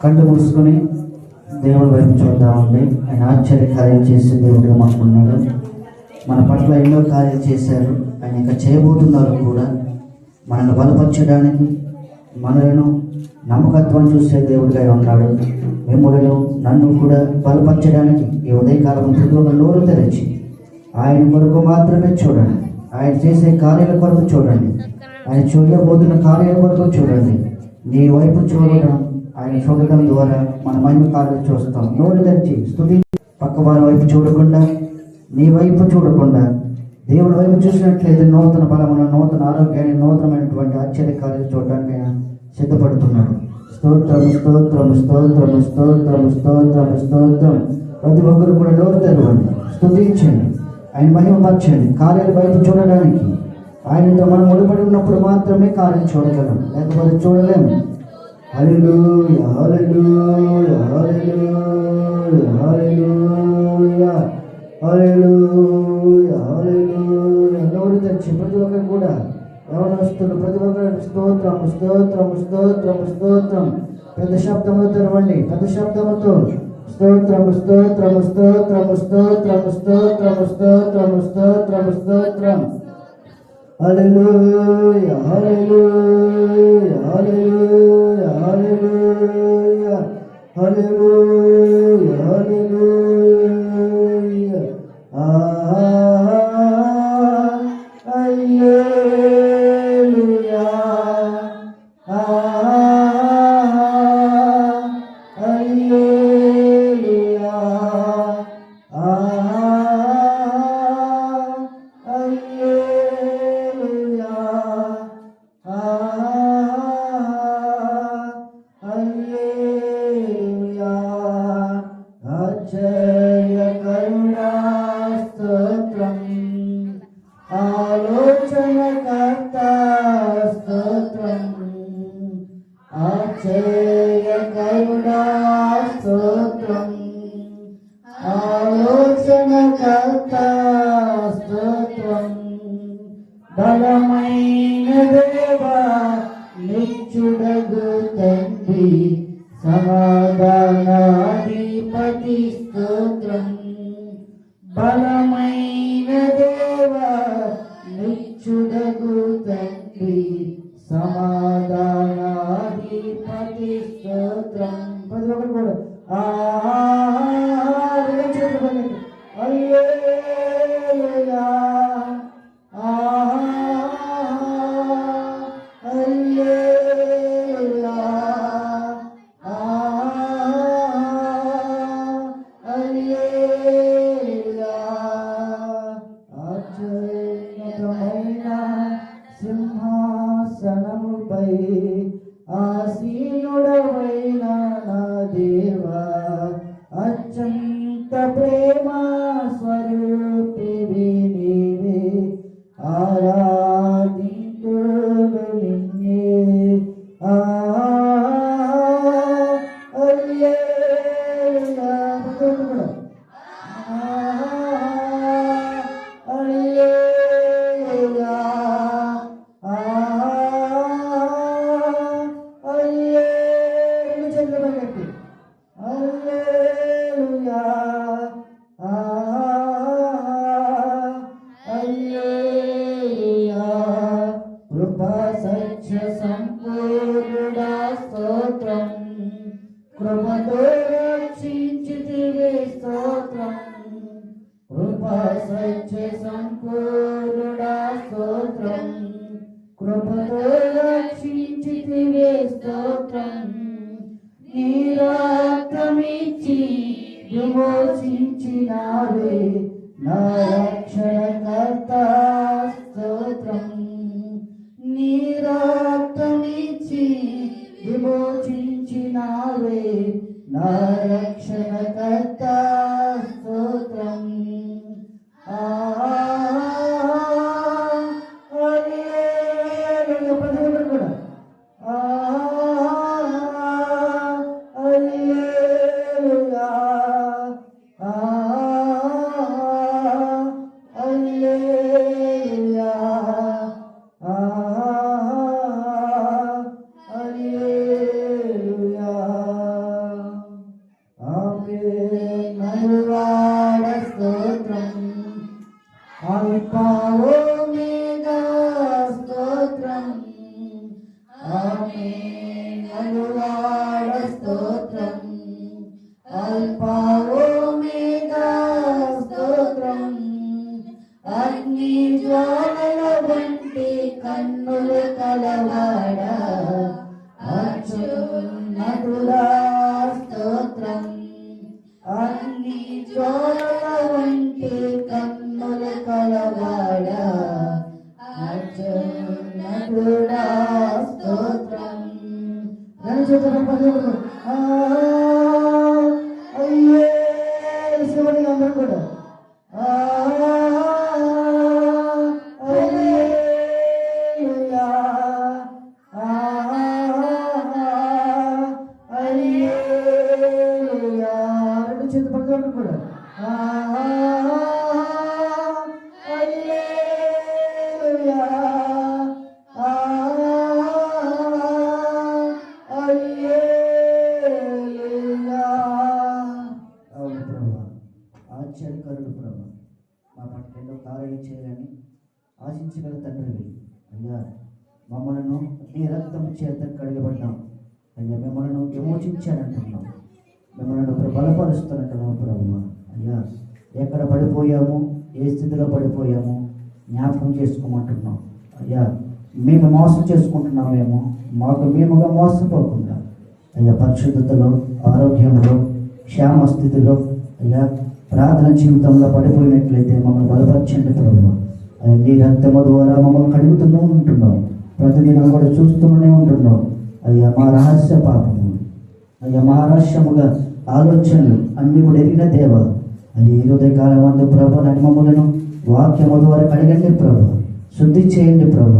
కళ్ళు మూసుకొని దేవుడి వైపు చూద్దామండి. ఆయన ఆశ్చర్య కార్యాలు చేసే దేవుడిగా మాకున్నాడు. మన పట్ల ఎన్నో కార్యాలు చేశారు. ఆయన ఇంకా చేయబోతున్నారు కూడా. మనల్ని బలపరచడానికి, మనలను నమ్మకత్వం చూసే దేవుడిగా ఉన్నాడు. మిమ్మల్ని నన్ను కూడా బలపరచడానికి ఈ ఉదయకాలం ప్రతి ఒక్క నోరు తెరిచి ఆయన కొరకు మాత్రమే చూడండి. ఆయన చేసే కార్యాల కొరకు చూడండి. ఆయన చూడబోతున్న కార్యాల కొరకు చూడండి. నీ వైపు చూడడం, ఆయన చూడడం ద్వారా మన మహిమ కార్యాలు చూస్తాం. నోరు తెరిచి స్తుతి. పక్క వారి వైపు చూడకుండా, నీ వైపు చూడకుండా దేవుడి వైపు చూసినట్లయితే నూతన బలమును, నూతన ఆరోగ్యాన్ని, నూతనమైనటువంటి ఆశ్చర్య కార్యాలు చూడడానికి ఆయన సిద్ధపడుతున్నాడు. స్తోత్రము, స్తోత్రము, స్తోత్రము, స్తోత్రము, స్తోత్రము, స్తోత్రం. ప్రతి ఒక్కరు కూడా నోరు తెరవండి, స్తుతించండి, ఆయన మహిమపరచండి. కార్యాల వైపు చూడడానికి ఆయనతో మనం ముడిపడి ఉన్నప్పుడు మాత్రమే కార్యం చూడగలం, లేకపోతే చూడలేము. హల్లెలూయా, హల్లెలూయా, హల్లెలూయా, హల్లెలూయా, హల్లెలూయా, హల్లెలూయా. నోరు తెరిచి ప్రతి ఒక్కరు కూడా యవనస్తులు ప్రతి ఒక్కరు స్తోత్రము, స్తోత్రము, స్తోత్రము, స్తోత్రం. పెద్ద శబ్దముతో తెరవండి, పెద్ద శబ్దముతో స్తోత్రము, స్తోత్రము, స్తోత్రము, స్తోత్రము, స్తోత్రము, స్తోత్రము, స్తోత్రము, స్తోత్రం. హల్లెలూయా, హల్లెలూయా, హల్లెలూయా, హల్లెలూయా, హల్లెలూయా, హల్లెలూయా. హల్లెలూయా, హల్లెలూయా, హల్లెలూయా, హల్లెలూయా. ఆశ్చర్యకరుడా స్తోత్రం, ఆలోచనకర్త స్తోత్రం, ఆశ్చర్యకరుడా స్తోత్రం, ఆలోచనకర్త స్తోత్రం. బలమైన దేవా, నిత్యుడగు తండ్రి, సమాధానాధిపతి స్తోత్రం. బలమైన దేవా, నిత్యుడగు తండ్రి, సమాధానాధిపతి స్తోత్రం. ప్రతి ఒక్కరు కూడా హల్లెలూయా, హల్లెలూయా, హల్లెలూయా. అత్యున్నతమైన సింహాసనముపై ఆసీనుడవైన నా దేవా, అత్యంత ప్రేమ స్వరూపివి నీవే, ఆరాధింతును నిన్నే. హల్లెలూయా, హల్లెలూయా, హల్లెలూయా, హల్లెలూయా, హల్లెలూయా. కృపా సత్య సంపూర్ణుడా స్తోత్రం, కృపతో రక్షించితివే స్తోత్రం. కృపా సత్య సంపూర్ణుడా స్తోత్రం, కృపతో రక్షించితివే స్తోత్రం. నీ రక్తమిచ్చి విమోచించినావే నా రక్షణకర్త స్తోత్రం. నీ రక్తమిచ్చి విమోచించినావే నా రక్షణకర్త స్తోత్రం. హల్లెలూయా, ప్రతి ఒక్కరు కూడా హల్లెలూయా, కలవాడా అత్యున్నతుడా స్తోత్రం. అన్ని చోట్ల ఉంటే కన్నుల కలవాడా అత్యున్నతుడా స్తోత్రం. అయ్యే శివుని అందరూ కూడా ఆశ్చర్యకరుడు ప్రభు, మా పట్ల ఎన్నో కార్యాలు చేయాలని ఆశించగల తండ్రివి అయ్యా. మమ్మలను నీ రక్తం చేత కడిగబడ్డాం అయ్యా. మిమ్మల్ని విమోచించానంటున్నాం, మిమ్మల్ని బలపరుస్తానంటున్నాం ప్రభు అయ్యా. ఎక్కడ పడిపోయాము, ఏ స్థితిలో పడిపోయాము జ్ఞాపకం చేసుకోమంటున్నాం అయ్యా. మేము మోసం చేసుకుంటున్నామేమో, మాకు మేముగా మోసపోకుండా అయ్యా పరిశుద్ధతలో, ఆరోగ్యంలో, క్షేమ స్థితిలో అయ్యా ప్రార్థన జీవితంలో పడిపోయినట్లయితే మమ్మల్ని బలపరచండి ప్రభు. నీ రక్తము ద్వారా మమ్మల్ని కడుగుతూనే ఉంటున్నాం, ప్రతిదినం కూడా చూస్తూనే ఉంటున్నాం అయ్యా. మా రహస్య పాపము అయ్యా, మా రహస్యముగా ఆలోచనలు అన్ని కూడా ఎరిగిన దేవ అయ్యా. ఈ హృదయకాలం అందు ప్రభు నన్ను మమ్మలను వాక్యము ద్వారా కడగండి ప్రభు, శుద్ధి చేయండి ప్రభు.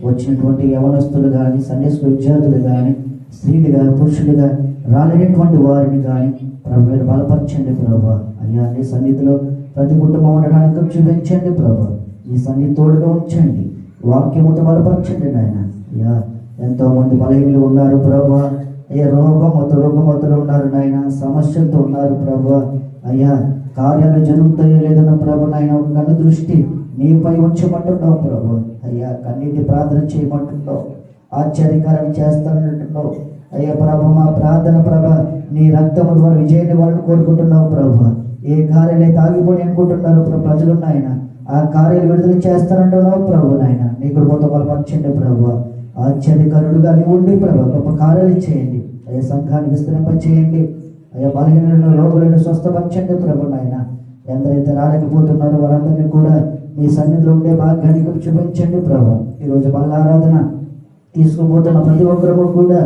వచ్చినటువంటి యవనస్తులు కానీ, సండే స్కూల్ విద్యార్థులు కానీ, స్త్రీలుగా పురుషులుగా రాలేనటువంటి వారిని కానీ ప్రభు మీరు బలపరచండి ప్రభు అయ్యా. నీ సన్నిధిలో ప్రతి కుటుంబం ఉండడానికి చూపించండి ప్రభు. ఈ సన్నిధి తోడుగా ఉంచండి, వాక్యముతో బలపరచండి నాయన అయ్యా. ఎంతో మంది బలహీనులు ఉన్నారు ప్రభు అయ్యా. రోగమతులు ఉన్నారు నాయన, సమస్యలతో ఉన్నారు ప్రభు అయ్యా. కార్యాలు జరుగుతాయో లేదన్న ప్రభు నాయన ఒక కన్ను దృష్టి నీపై ఉంచమంటున్నావు ప్రభు అయ్యా. కన్నీటి ప్రార్థన చేయమంటున్నావు, ఆశ్చర్యకారం చేస్తానంటున్నావు అయ్యా ప్రభు. మా ప్రార్థన ప్రభ నీ రక్తము ద్వారా విజయాన్ని వాళ్ళని కోరుకుంటున్నావు ప్రభు. ఏ కార్యాలైతే ఆగిపోయి అనుకుంటున్నారు ప్రజలు నాయన, ఆ కార్యాలు విడుదల చేస్తానంటున్నావు ప్రభు నాయన. నీ కృపతో బలపరచండి ప్రభు. ఆశ్చర్యకరుడుగా నీ ఉండి ప్రభు గొప్ప కార్యాలు చేయండి అయ్యా. సంఘాన్ని విస్తరింప చేయండి అయ్యా. బలహీనలను, రోగులను స్వస్థపరచండి ప్రభు నాయన. ఎందరైతే రాలేకపోతున్నారో వారందరినీ కూడా మీ సన్నిధిలో ఉండే భాగ్యాన్ని చూపించండి ప్రభు. ఈరోజు బలారాధన తీసుకుపోతున్న ప్రతి ఒక్కరూ కూడా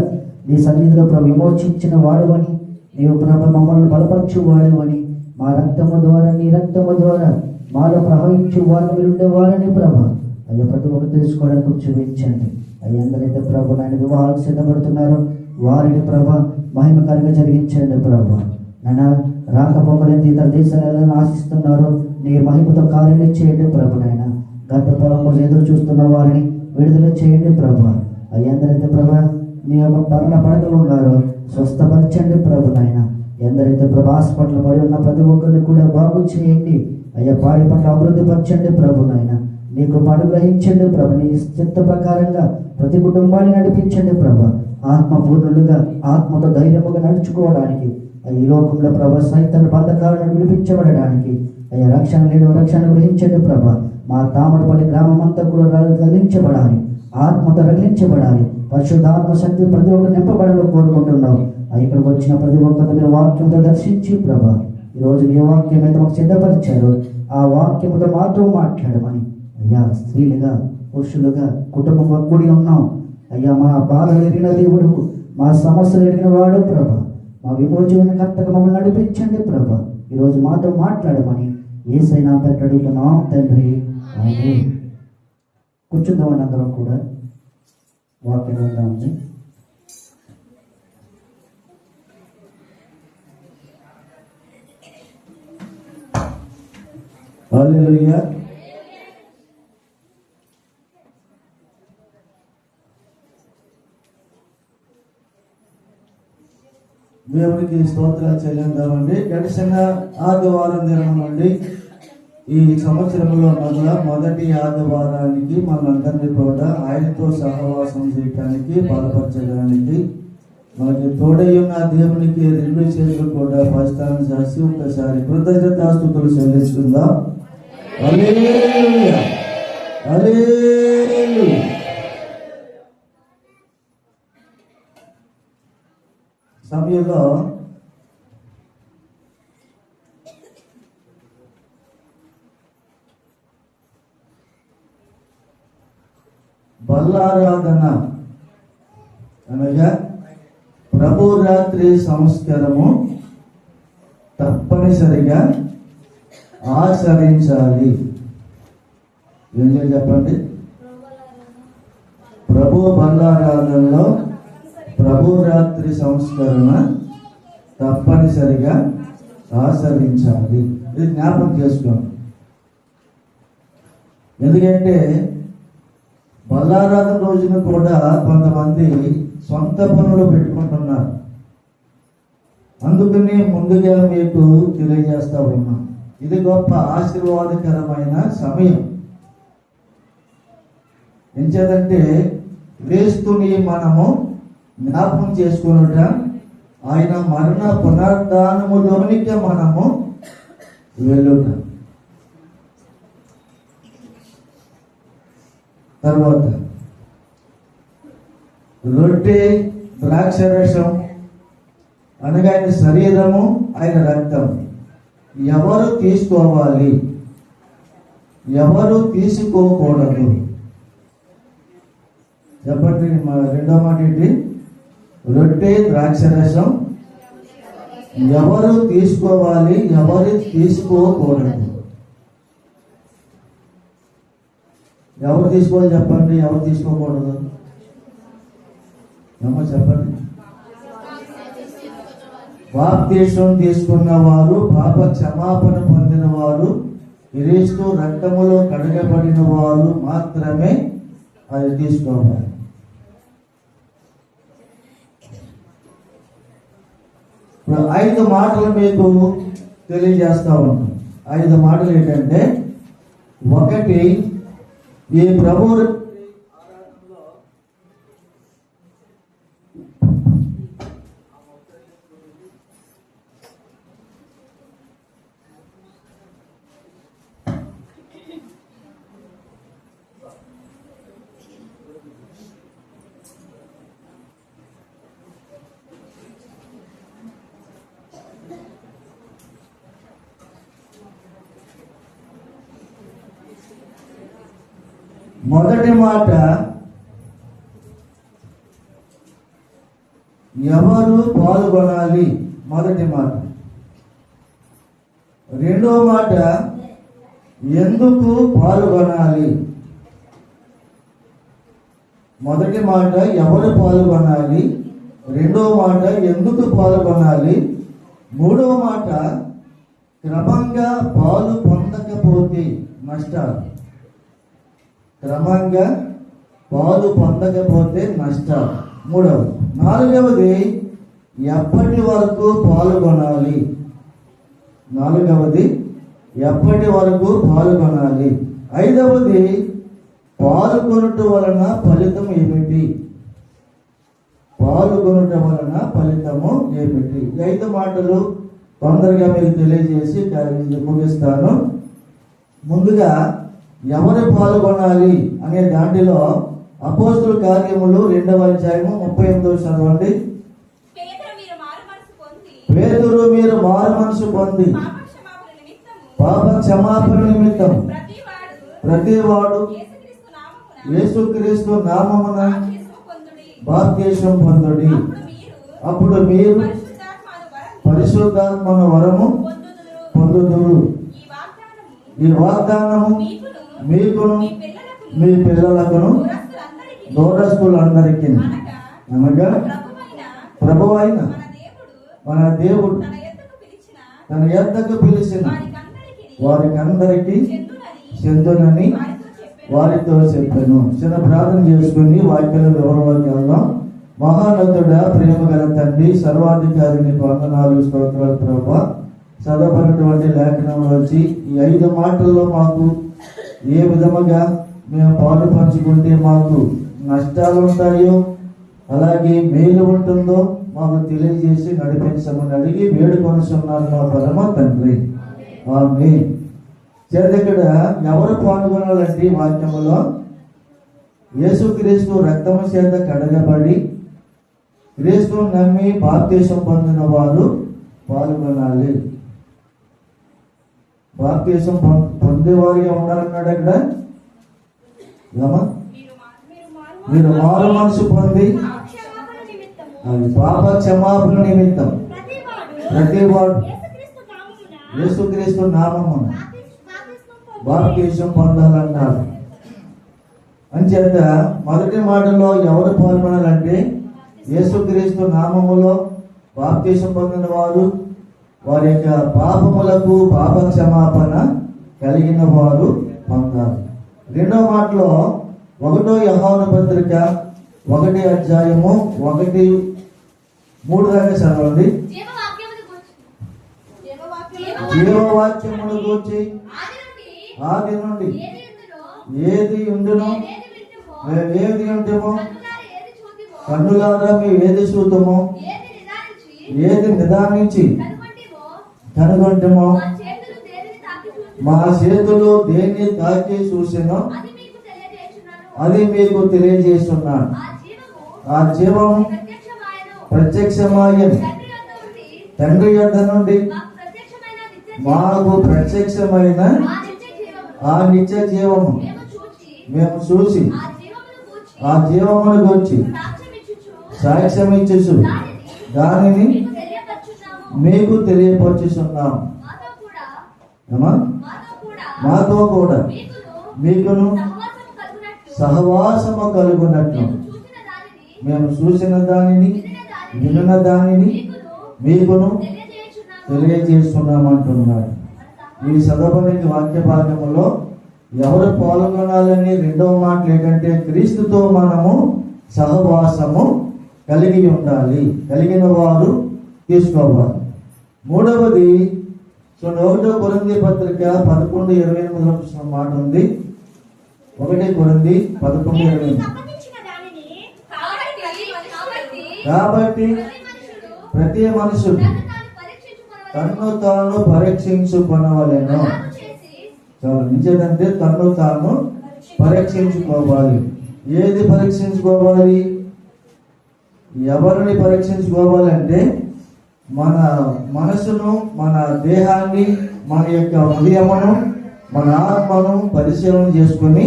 నీ సన్నిధిలో ప్రభు విమోచించిన వాడవని, నీవు ప్రభు మమ్మల్ని బలపరచు వాడవని, మా రక్తము ద్వారా, నీ రక్తము ద్వారా మాలో ప్రవహించు వారు మీరు ఉండేవారని ప్రభు అయ్యా. ప్రతి ఒక్కరు తెలుసుకోవడానికి చూపించండి అయ్యా. ఎందరైతే ప్రభు నాయన వివాహాలు సిద్ధపడుతున్నారో వారిని ప్రభ మహిమకరంగా జరిగించండి ప్రభు నాయన. రాకపోకలేని ఇతర దేశాలను ఆశిస్తున్నారు, నీ మహిమతో కార్యాలు చేయండి ప్రభు నాయన. గర్భఫలం కోసం ఎదురు చూస్తున్న వారిని విడుదల చేయండి ప్రభు అయ్యా. ఎందరైతే ప్రభ నీ యొక్క మరణ పడకలు ఉన్నారో స్వస్థపరచండి ప్రభు నాయన. ఎందరైతే ప్రభు హాస్పిటల్ పడి ఉన్న ప్రతి ఒక్కరిని కూడా బాగు చేయండి అయ్యా. పాడి పట్ల అభివృద్ధి పరచండి ప్రభు నాయన. నీకు పాడు గ్రహించండి ప్రభు. నీ చిత్త ప్రకారంగా ప్రతి కుటుంబాన్ని నడిపించండి ప్రభు. ఆత్మపూర్ణులుగా, ఆత్మతో ధైర్యముగా నడుచుకోవడానికి ఈ లోకంలో ప్రభు సైతం బంధకాలను విడిపించబడడానికి అయ్యా. రక్షణ లేని రక్షణ గ్రహించండి ప్రభు. మా తామరపల్లి గ్రామం అంతా కూడా రగిలించబడాలి, ఆత్మతో రగిలించబడాలి. పరిశుద్ధాత్మ శక్తి ప్రతి ఒక్కరు నింపబడాలని కోరుకుంటున్నాం. ఇక్కడికి వచ్చిన ప్రతి ఒక్కరిని మీరు వాక్యంతో దర్శించి ప్రభా ఈరోజు నీ వాక్యం అయితే మాకు సిద్ధపరిచారు, ఆ వాక్యముతో మాతో మాట్లాడమని అయ్యా. స్త్రీలుగా, పురుషులుగా, కుటుంబంగా కూడి ఉన్నాం అయ్యా. మా బాధలు ఎరిగిన దేవుడు, మా సమస్యలు ఎరిగిన వాడు ప్రభా. మా విమోచన కర్తగా మమ్మల్ని నడిపించండి ప్రభా. ఈరోజు మాతో మాట్లాడమని యేసయ్య పేరిట అడుగుతున్నాం తండ్రి, ఆమేన్. కూర్చుందామని అందరం కూడా వాక్యం ఉందామండి. హల్లెలూయా. దేవునికి స్తోత్రాలు చెల్లిద్దామండి. గడిచిన ఆదివారం దినం నుండి ఈ సంవత్సరంలో మొదటి ఆదివారానికి మనందరినీ కూడా ఆయనతో సహవాసం చేయడానికి, బలపరచడానికి, మనకి తోడయ్యున్న దేవునికి రెండు చేతులు కూడా ప్రస్థానం చేసి ఒకసారి కృతజ్ఞతాస్తుతులు చెల్లిస్తుందా. హల్లెలూయా, హల్లెలూయా. సమయంలో బల్లారాధన అనగా ప్రభు రాత్రి సంస్కారము తప్పనిసరిగా ఆచరించాలి. ఏం చెప్పండి? ప్రభు బల్లారాధనలో ప్రభు రాత్రి సంస్కరణ తప్పనిసరిగా ఆచరించాలి. ఇది జ్ఞాపకం చేసుకోండి. ఎందుకంటే బల్లారాధన రోజున కూడా కొంతమంది సొంత పనులు పెట్టుకుంటున్నారు. అందుకని ముందుగా మీకు తెలియజేస్తా ఉన్నా, ఇది గొప్ప ఆశీర్వాదకరమైన సమయం. ఎంచేదంటే క్రీస్తుని మనము జ్ఞాపకం చేసుకునుట, ఆయన మరణ పునరుద్ధానములోనికి మనము వెళ్ళుట. తర్వాత రొట్టె ద్రాక్షరసం అనగా ఆయన శరీరము, ఆయన రక్తం ఎవరు తీసుకోవాలి, ఎవరు తీసుకోకూడదు? చెప్పండి. రెండో మాట ఏంటి? రొట్టె ద్రాక్షరసం ఎవరు తీసుకోవాలి, ఎవరు తీసుకోకూడదు? ఎవరు తీసుకోవాలి చెప్పండి, ఎవరు తీసుకోకూడదు? చెప్పండి. బాప్తీసం తీసుకున్న వారు, పాప క్షమాపణ పొందిన వారు, క్రీస్తు రక్తములో కడగబడిన వారు మాత్రమే అది తీసుకోవాలి. ఇప్పుడు 5 మాటలు మీకు తెలియజేస్తా ఉంటాం. 5 మాటలు ఏంటంటే, ఒకటి, ఈ ప్రభు మొదటి మాట, ఎవరు పాల్గొనాలి? మొదటి మాట. రెండో మాట, ఎందుకు పాల్గొనాలి? మొదటి మాట ఎవరు పాల్గొనాలి, రెండో మాట ఎందుకు పాల్గొనాలి, మూడో మాట క్రమంగా పాలు పొందకపోతే నష్టాలు. క్రమంగా పాలు పొందకపోతే నష్టాలు. మూడవది. నాలుగవది, ఎప్పటి వరకు పాల్గొనాలి? నాలుగవది, ఎప్పటి వరకు పాల్గొనాలి? ఐదవది, పాల్గొనుట వలన ఫలితం ఏమిటి? పాల్గొనుట వలన ఫలితము ఏమిటి? 5 మాటలు తొందరగా మీకు తెలియజేసి ముగిస్తాను. ముందుగా ఎవరు పాల్గొనాలి అనే దాంట్లో అపోస్తుల కార్యములు 2వ అధ్యాయము 38 చదవండి. పేతురు మీరు మారు మనసు పొంది పాప క్షమాపణ నిమిత్తం ప్రతివాడు యేసుక్రీస్తు నామమున బాప్తిసం పొందుడి. అప్పుడు మీరు పరిశుద్ధాత్మను వరము పొందుదురు. ఈ వాగ్దానము మీకును మీ పిల్లలకును దూరస్తులందరికీ అనగా ప్రభువైన మన దేవుడు తన యొద్దకు పిలిచిన వారికందరికీ చెందునని వారితో చెప్పాను. చిన్న ప్రార్థన చేసుకుని వాక్యాల వివరంలోకి వెళ్దాం. మహానతుడా, ప్రేమ గల తండ్రి, సర్వాధికారిని వందనాలు, స్తోత్రాలు ప్రభువా. చదవబడినటువంటి లేఖనంలో వచ్చి ఈ 5 మాటల్లో మాకు ఏ విధముగా మేము పాటు పంచుకుంటే మాకు నష్టాలు ఉంటాయో, అలాగే మేలు ఉంటుందో మాకు తెలియజేసి నడిపించమని అడిగి వేడుకొనుచున్నాను మా పరమ తండ్రి. ఆమేన్. ఇక్కడ ఎవరు పాల్గొనాలంటే వాక్యములో యేసుక్రీస్తు రక్తము చేత కడగబడి క్రీస్తును నమ్మి బాప్తీసం పొందిన వారు పాల్గొనాలి. బాప్తీసం పొందేవారిగా ఉండాలన్నాడు అక్కడ. మీరు మారు మనసు పొంది అది పాప క్షమాపణ నిమిత్తం ప్రతివాడు యేసుక్రీస్తు నామమున బాప్తీసం పొందాలన్నాడు. అంచేత మొదటి మాటలో ఎవరు పాల్గొనాలంటే యేసుక్రీస్తు నామములో బాప్తీసం పొందిన వారు, వారి యొక్క పాపములకు పాప క్షమాపణ కలిగిన వారు పొందాలి. రెండో మాటలో 1 యోహాను పత్రిక 1 అధ్యాయము 1-3 దాకా చదవండి. జీవవాక్యమును గూర్చి ఆది నుండి ఏది ఉండునో ఏది ఉంటేమో కన్నులారా మేము ఏది చూద్దామో ఏది నిదానించి కనుగొంటమో మా చేతులు దేన్ని తాకి చూసినో అది మీకు తెలియజేస్తున్నాను. ఆ జీవం ప్రత్యక్షమాయను తండ్రి యొద్ద నుండి మాకు ప్రత్యక్షమైన ఆ నిత్య జీవము మేము చూసి ఆ జీవమును గురించి సాక్ష్యం ఇచ్చు దానిని మీకు తెలియపరుచుచున్నాము. మాతో కూడా మీకును సహవాసము కలుగునట్లు మేము చూసిన దానిని విన్న దానిని మీకును తెలియజేస్తున్నామంటున్నాడు. ఈ చదవని వాక్య భాగంలో ఎవరు పాల్గొనాలని రెండవ మాట ఏంటంటే క్రీస్తుతో మనము సహవాసము కలిగి ఉండాలి, కలిగిన వారు తీసుకోవాలి. మూడవది 1 కొరింథీ పత్రిక 11:28 మాట ఉంది. 1 కొరింథీ 11:28. కాబట్టి ప్రతి మనుషుడు తన్ను తాను పరీక్షించుకొనవలెను. చాలా నిజంటే తన్ను తాను పరీక్షించుకోవాలి. ఏది పరీక్షించుకోవాలి? ఎవరిని పరీక్షించుకోవాలంటే మన మనసును, మన దేహాన్ని, మన యొక్క హృదయమును, మన ఆత్మను పరిశీలన చేసుకొని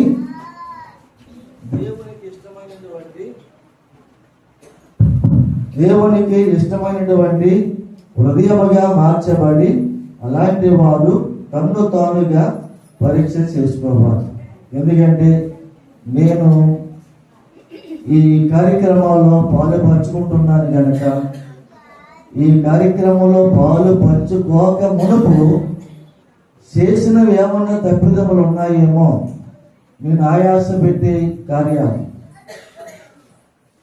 దేవునికి ఇష్టమైనటువంటి హృదయముగా మార్చబడి అలాంటి వారు తన్ను తానుగా పరీక్ష చేసుకోవాలి. ఎందుకంటే నేను ఈ కార్యక్రమంలో పాలు పంచుకుంటున్నాను కనుక ఈ కార్యక్రమంలో పాలు పంచుకోక మునుపు చేసినవి ఏమన్నా తప్పిదములు ఉన్నాయేమో, నేను ఆయాస పెట్టే కార్యాలు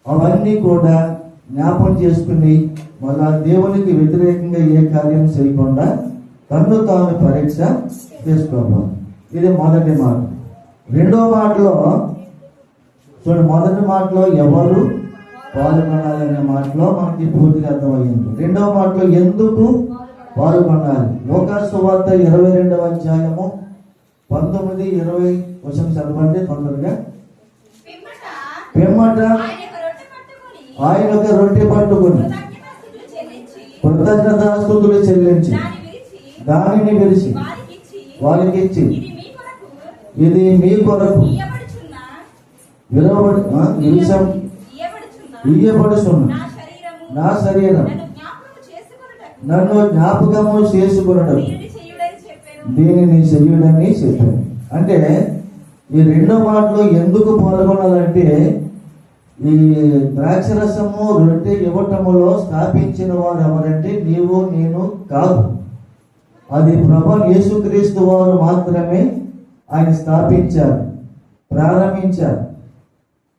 అవన్నీ కూడా జ్ఞాపం చేసుకుని మళ్ళా దేవునికి వ్యతిరేకంగా ఏ కార్యం చేయకుండా తన్ను తాను పరీక్ష చేసుకోవాలి. ఇది మొదటి మాట. రెండో మాటలో చూడండి, మొదటి మాటలో ఎవరు పాల్గొనాలనే మాటలో మనకి పూర్తిగా అర్థమయ్యింది. రెండవ మాటలో ఎందుకు పాల్గొనాలి? లోకాసు సువార్త 22వ అధ్యాయము 19-20 చదవండి తొందరగా. పిమ్మట ఆయన ఒక రొట్టె పట్టుకుని కృతజ్ఞతాస్తుతులు చెల్లించి దానిని విరిచి వారికి ఇచ్చి ఇది మీ కొరకు ఇయ్యబడుచున్న నా శరీరం నన్ను జ్ఞాపకము చేసుకునడం దీనిని చెయ్యుడని చెప్పాను. అంటే ఈ రెండో మాటలో ఎందుకు పాల్గొనాలంటే ఈ ద్రాక్షరసము రొట్టె ఇవ్వటములో స్థాపించిన వారు ఎవరంటే నీవు నేను కాదు. అది ప్రభువు యేసుక్రీస్తు వారు మాత్రమే ఆయన స్థాపించారు, ప్రారంభించారు.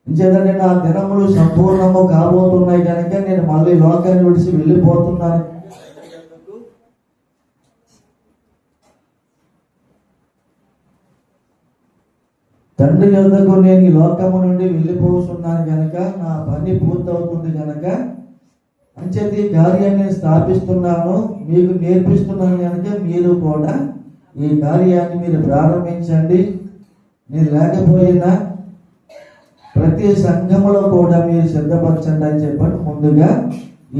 ఇంకేదంటే నా దినములు సంపూర్ణము కాబోతున్నాయి కనుక నేను మళ్ళీ లోకాన్ని విడిచి వెళ్ళిపోతున్నాను. తండ్రి యొద్దకు నేను ఈ లోకము నుండి వెళ్ళిపోతున్నాను కనుక నా పని పూర్తవుతుంది కనుక అంచేది కార్యాన్ని స్థాపిస్తున్నాను, మీకు నేర్పిస్తున్నాను కనుక మీరు కూడా ఈ కార్యాన్ని మీరు ప్రారంభించండి. నేను లేకపోయినా ప్రతి సంఘములో కూడా మీరు సిద్ధపరచండి అని చెప్పండి. ముందుగా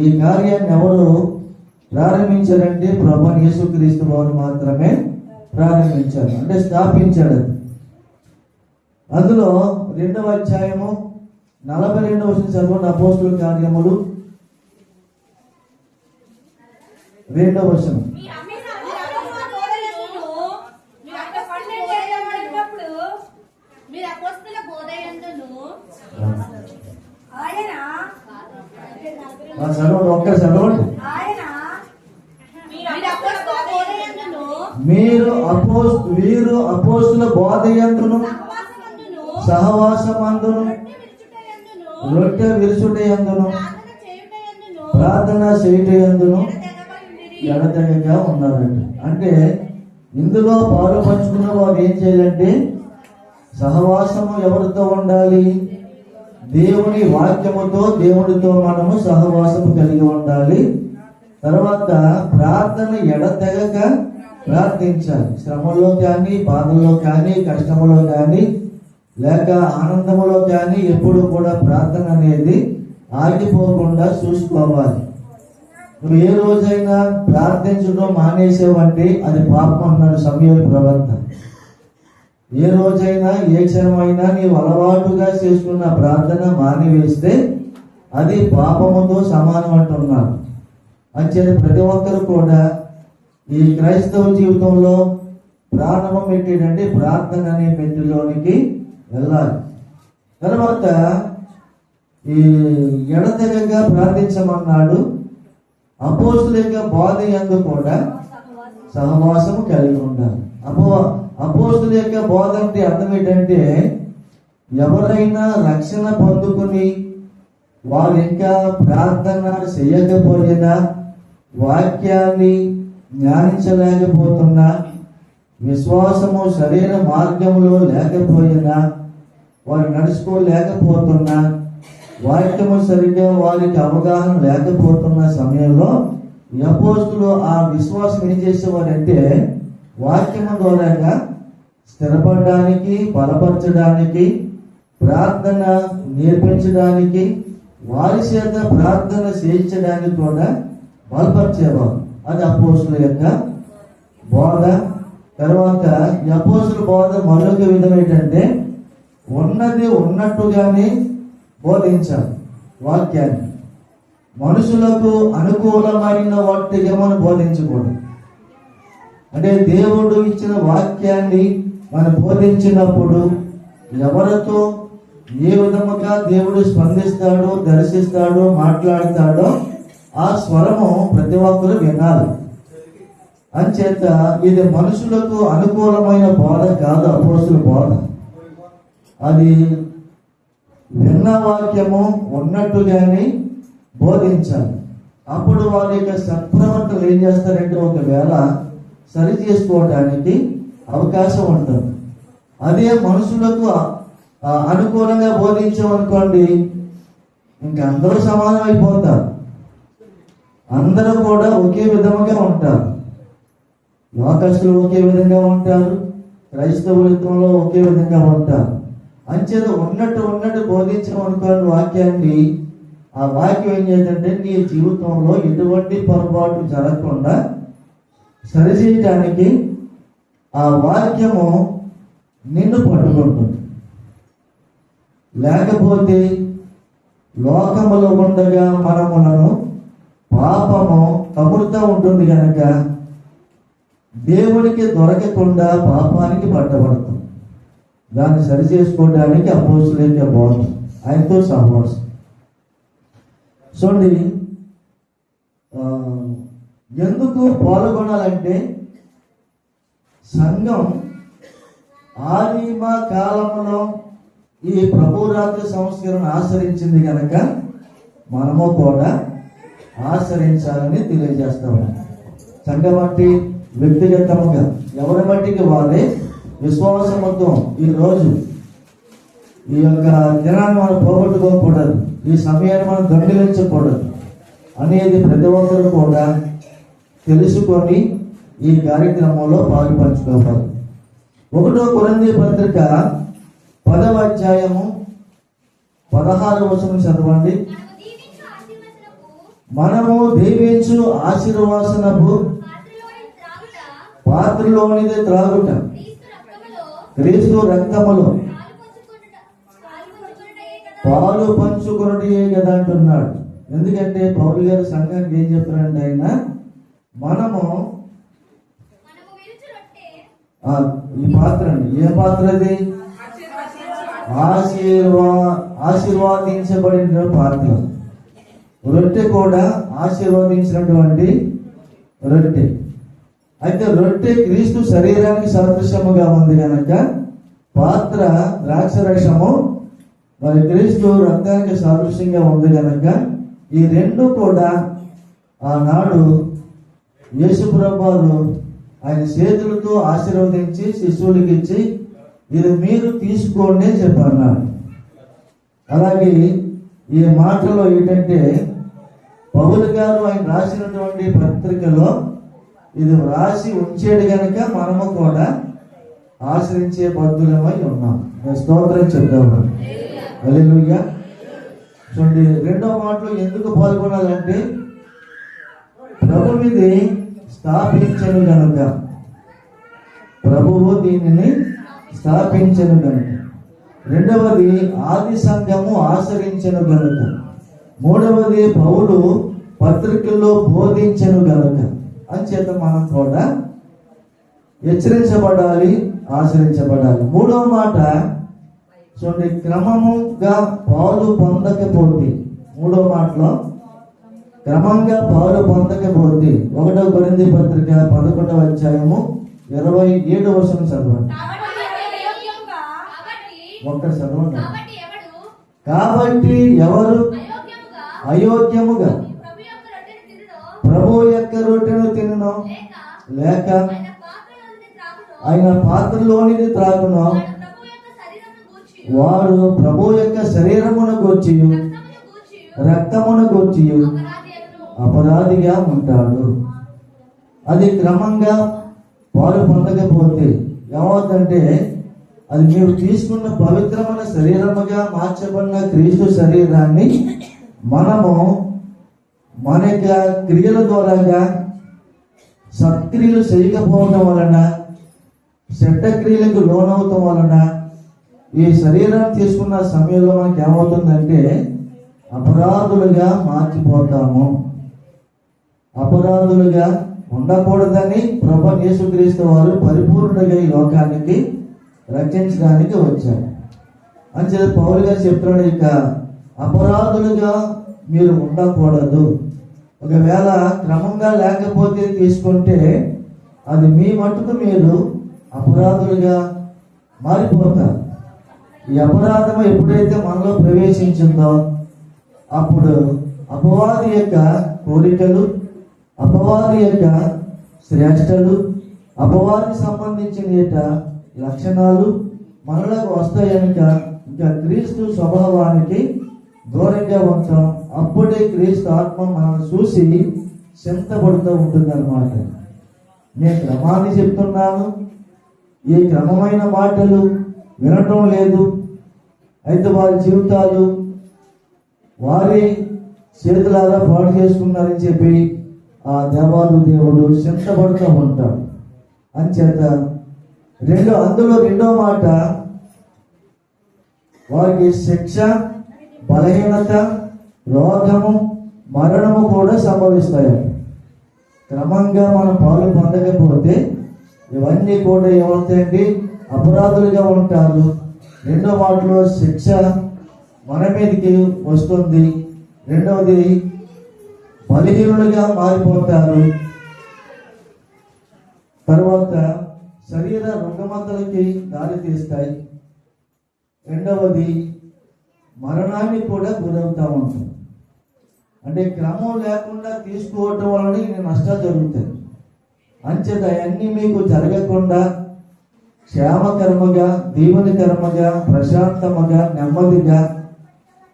ఈ కార్యాన్ని ఎవరు ప్రారంభించారంటే ప్రభువైన యేసుక్రీస్తు వారు మాత్రమే ప్రారంభించారు, అంటే స్థాపించాడు. అందులో 2వ అధ్యాయము 42వ వచనం చదవండి. అపోస్తుల కార్యములు 2వ వచనం. చదవండి, ఒక్క చదవండి. వీరు అపోస్తుల బోధయందును సహవాసమందును రొట్టె విరుచుటయందును ప్రార్థన చేయుటయందును ఎడతెగక ఉన్నారంట. అంటే ఇందులో పాలు పంచుకున్న వారు ఏం చేయాలంటే సహవాసము ఎవరితో ఉండాలి? దేవుని వాక్యముతో, దేవుడితో మనము సహవాసము కలిగి ఉండాలి. తర్వాత ప్రార్థన ఎడతెగక ప్రార్థించాలి. శ్రమలో కానీ, బాధల్లో కానీ, కష్టములో కానీ, లేక ఆనందములో కానీ ఎప్పుడు కూడా ప్రార్థన అనేది ఆగిపోకుండా చూసుకోవాలి. నువ్వు ఏ రోజైనా ప్రార్థించడం మానేసేవంటే అది పాపం అన్నాడు సమూయేలు ప్రవక్త. ఏ రోజైనా ఏ క్షణమైనా నీవు అలవాటుగా చేసుకున్న ప్రార్థన మానివేస్తే అది పాపముతో సమానం అంటున్నాడు. అంచేత ప్రతి ఒక్కరు కూడా ఈ క్రైస్తవ జీవితంలో ప్రారంభం పెట్టేటంటే ప్రార్థన అనే పెట్టిలోనికి వెళ్ళాలి. తర్వాత ఈ ఎడతెగక ప్రార్థించమన్నాడు. అపోస్తుల యొక్క బోధ యందు కూడా సహవాసము కలిగి ఉండాలి. అపోస్తుల యొక్క బోధ అంటే అర్థం ఏంటంటే ఎవరైనా రక్షణ పొందుకుని వారు ఇంకా ప్రార్థన చేయకపోయినా, వాక్యాన్ని జ్ఞానించలేకపోతున్నా, విశ్వాసము సరైన మార్గంలో లేకపోయినా, వారు నడుచుకోలేకపోతున్నా, వాక్యము సరిగ్గా వారికి అవగాహన లేకపోతున్న సమయంలో ఈ అపోస్తులు ఆ విశ్వాసం ఏం చేసేవారంటే వాక్యము ద్వారా స్థిరపడడానికి, బలపరచడానికి, ప్రార్థన నేర్పించడానికి, వారి చేత ప్రార్థన చేయించడానికి కూడా బలపరిచేవారు. అది అపోస్తుల యొక్క బోధ. తర్వాత ఈ అపోస్తుల బోధ మరొక విధం ఏంటంటే ఉన్నది ఉన్నట్టుగానే బోధించాలి. వాక్యాన్ని మనుషులకు అనుకూలమైన వాటిగా మనం బోధించకూడదు. అంటే దేవుడు ఇచ్చిన వాక్యాన్ని మనం బోధించినప్పుడు ఎవరితో ఏ విధముగా దేవుడు స్పందిస్తాడో, దర్శిస్తాడో, మాట్లాడతాడో ఆ స్వరము ప్రతి ఒక్కరు వినాలి. అంచేత ఇది మనుషులకు అనుకూలమైన బోధ కాదు అపోస్తుల బోధ. అది విన్న వాక్యము ఉన్నట్టుగానే బోధించాలి. అప్పుడు వారి యొక్క సత్ప్రవర్తనలు ఏం చేస్తారంటే ఒకవేళ సరి చేసుకోవడానికి అవకాశం ఉంటుంది. అదే మనుషులకు అనుకూలంగా బోధించామనుకోండి, ఇంకా అందరూ సమానం అయిపోతారు. అందరూ కూడా ఒకే విధముగా ఉంటారు. లోకస్తులు ఒకే విధంగా ఉంటారు, క్రైస్తవులతో ఒకే విధంగా ఉంటారు. అంచేత ఉన్నట్టు బోధించామనుకోండి వాక్యాన్ని, ఆ వాక్యం ఏం చేద్దంటే నీ జీవితంలో ఎటువంటి పొరపాటు జరగకుండా సరిచేయటానికి ఆ వాక్యము నిన్ను పట్టుకుంటుంది. లేకపోతే లోకములో ఉండగా మనములను పాపము కబురుతూ ఉంటుంది కనుక దేవుడికి దొరకకుండా పాపానికి పట్టబడతాం. దాన్ని సరిచేసుకోవడానికి అపోస్తుల యొక్క బోధ, ఆయనతో సహవాసం. చూడండి, ఎందుకు పాల్గొనాలంటే సంఘం ఆదిమ కాలంలో ఈ ప్రభురాత్రి సంస్కరణ ఆచరించింది కనుక మనము కూడా ఆచరించాలని తెలియజేస్తాము. సంఘం బట్టి వ్యక్తిగతముగా ఎవరి మట్టికి వారే విశ్వాసముతో ఈరోజు ఈ యొక్క దినాన్ని మనం పోగొట్టుకోకూడదు, ఈ సమయాన్ని మనం దొంగిలించకూడదు అనేది ప్రతి ఒక్కరు కూడా తెలుసుకొని ఈ కార్యక్రమంలో పాలుపంచుకోవాలి. 1 కొరింథీ పత్రిక 10వ అధ్యాయము 16వ వచనం చదవండి. మనము దీవించు ఆశీర్వాసనపు పాత్రలోనిది త్రాగుట క్రీస్తు రక్తములో పాలు పంచుకొనుటయే కదా అంటున్నాడు. ఎందుకంటే పౌలు గారు సంఘానికి ఏం చెప్తారంటే ఆయన మనము ఈ పాత్ర అండి, ఏ పాత్ర అది? ఆశీర్వాదించబడిన పాత్ర. రొట్టె కూడా ఆశీర్వదించినటువంటి రొట్టె. అయితే రొట్టె క్రీస్తు శరీరానికి సదృశ్యముగా ఉంది కనుక పాత్ర ద్రాక్షరసము మరి క్రీస్తు రక్తానికి సాదృశ్యంగా ఉంది కనుక ఈ రెండు కూడా ఆనాడు యేసుప్రభువు ఆయన చేతులతో ఆశీర్వదించి శిష్యులకి ఇచ్చి ఇది మీరు తీసుకోండి అని చెప్పన్నారు. అలాగే ఈ మాటలో ఏంటంటే పౌలు గారు ఆయన రాసినటువంటి పత్రికలో ఇది రాసి ఉంచేది కనుక మనము కూడా ఆశ్రయించే బద్ధులమై ఉన్నాం. స్తోత్రం చెప్తాము. హల్లెలూయా. చూడండి, రెండో మాటలో ఎందుకు పాల్గొనాలంటే ప్రభు ఇది స్థాపించను కనుక, ప్రభువు దీనిని స్థాపించను కనుక. రెండవది ఆది సంఘము ఆచరించను కనుక. మూడవది పౌలు పత్రికల్లో బోధించను కనుక. అంచేత మనం కూడా హెచ్చరించబడాలి, ఆచరించబడాలి. మూడవ మాట చూడండి, క్రమముగా పాలు పొందకపోతే. మూడవ మాటలో క్రమంగా పాలు పొందకపోతే 1 కొరింథీ పత్రిక 11వ అధ్యాయము 27వ వచనం చదవండి. ఒక్కటి చదవండి. కాబట్టి ఎవరు అయోగ్యముగా ప్రభు యొక్క రొట్టెను తినను లేక ఆయన పాత్రలోనిది త్రాగును వాడు ప్రభు యొక్క శరీరమును గూర్చి రక్తమును గూర్చి అపరాధిగా ఉంటాడు. అది క్రమంగా పాలు పొందకపోతే ఏమవుతుందంటే అది మీరు తీసుకున్న పవిత్రమైన శరీరముగా మార్చబడిన క్రీస్తు శరీరాన్ని మనము మన యొక్క క్రియల ద్వారాగా సత్క్రియలు చేయకపోవడం వలన, చెడ్డ క్రియలకు లోనవటం వలన ఈ శరీరాన్ని తీసుకున్న సమయంలో మనకి ఏమవుతుందంటే అపరాధులుగా మార్చిపోతాము. అపరాధులుగా ఉండకూడదని ప్రభువు యేసుక్రీస్తు వారు పరిపూర్ణుడిగా ఈ లోకానికి రక్షించడానికి వచ్చారు. అంచేత పౌలు గారు చెప్తున్నాడు, ఇక అపరాధులుగా మీరు ఉండకూడదు. ఒకవేళ క్రమంగా లేకపోతే తీసుకుంటే అది మీ మట్టుకు మీరు అపరాధులుగా మారిపోతారు. ఈ అపరాధం ఎప్పుడైతే మనలో ప్రవేశించిందో అప్పుడు అపవాది యొక్క కోరికలు, అపవాది యొక్క శ్రేష్టలు, అపవాదికి సంబంధించిన లక్షణాలు మనలోకి వస్తాయనుక ఇంకా క్రీస్తు స్వభావానికి దూరంగా ఉంటాం. అప్పుడే క్రీస్తు ఆత్మ మనల్ని చూసి చింతపడుతూ ఉంటుంది అన్నమాట. నేను క్రమాన్ని చెప్తున్నాను, ఈ క్రమమైన మాటలు వినటం లేదు. అయితే వారి జీవితాలు వారి చేతులారా పాడు చేసుకున్నారని చెప్పి ఆ దేవాలు దేవుడు చింతపడుతూ ఉంటాడు. అంచేత అందులో రెండో మాట వారికి శిక్ష, బలహీనత, రోగము, మరణము కూడా సంభవిస్తాయి. క్రమంగా మనం పాలు పొందకపోతే ఇవన్నీ కూడా ఏమవుతాయండి? అపరాధులుగా ఉంటారు. రెండో మాటలో శిక్ష మన మీదకి వస్తుంది. రెండవది బలహీనులుగా మారిపోతారు. తర్వాత శరీర రుగ్మతలకి దారి తీస్తాయి. రెండవది మరణాన్ని కూడా గురవుతూ ఉంటాం. అంటే క్రమం లేకుండా తీసుకోవటం వలన నష్టాలు జరుగుతాయి. అంచేత అవన్నీ మీకు జరగకుండా క్షేమకరముగా, దీవెనకరముగా, ప్రశాంతముగా, నెమ్మదిగా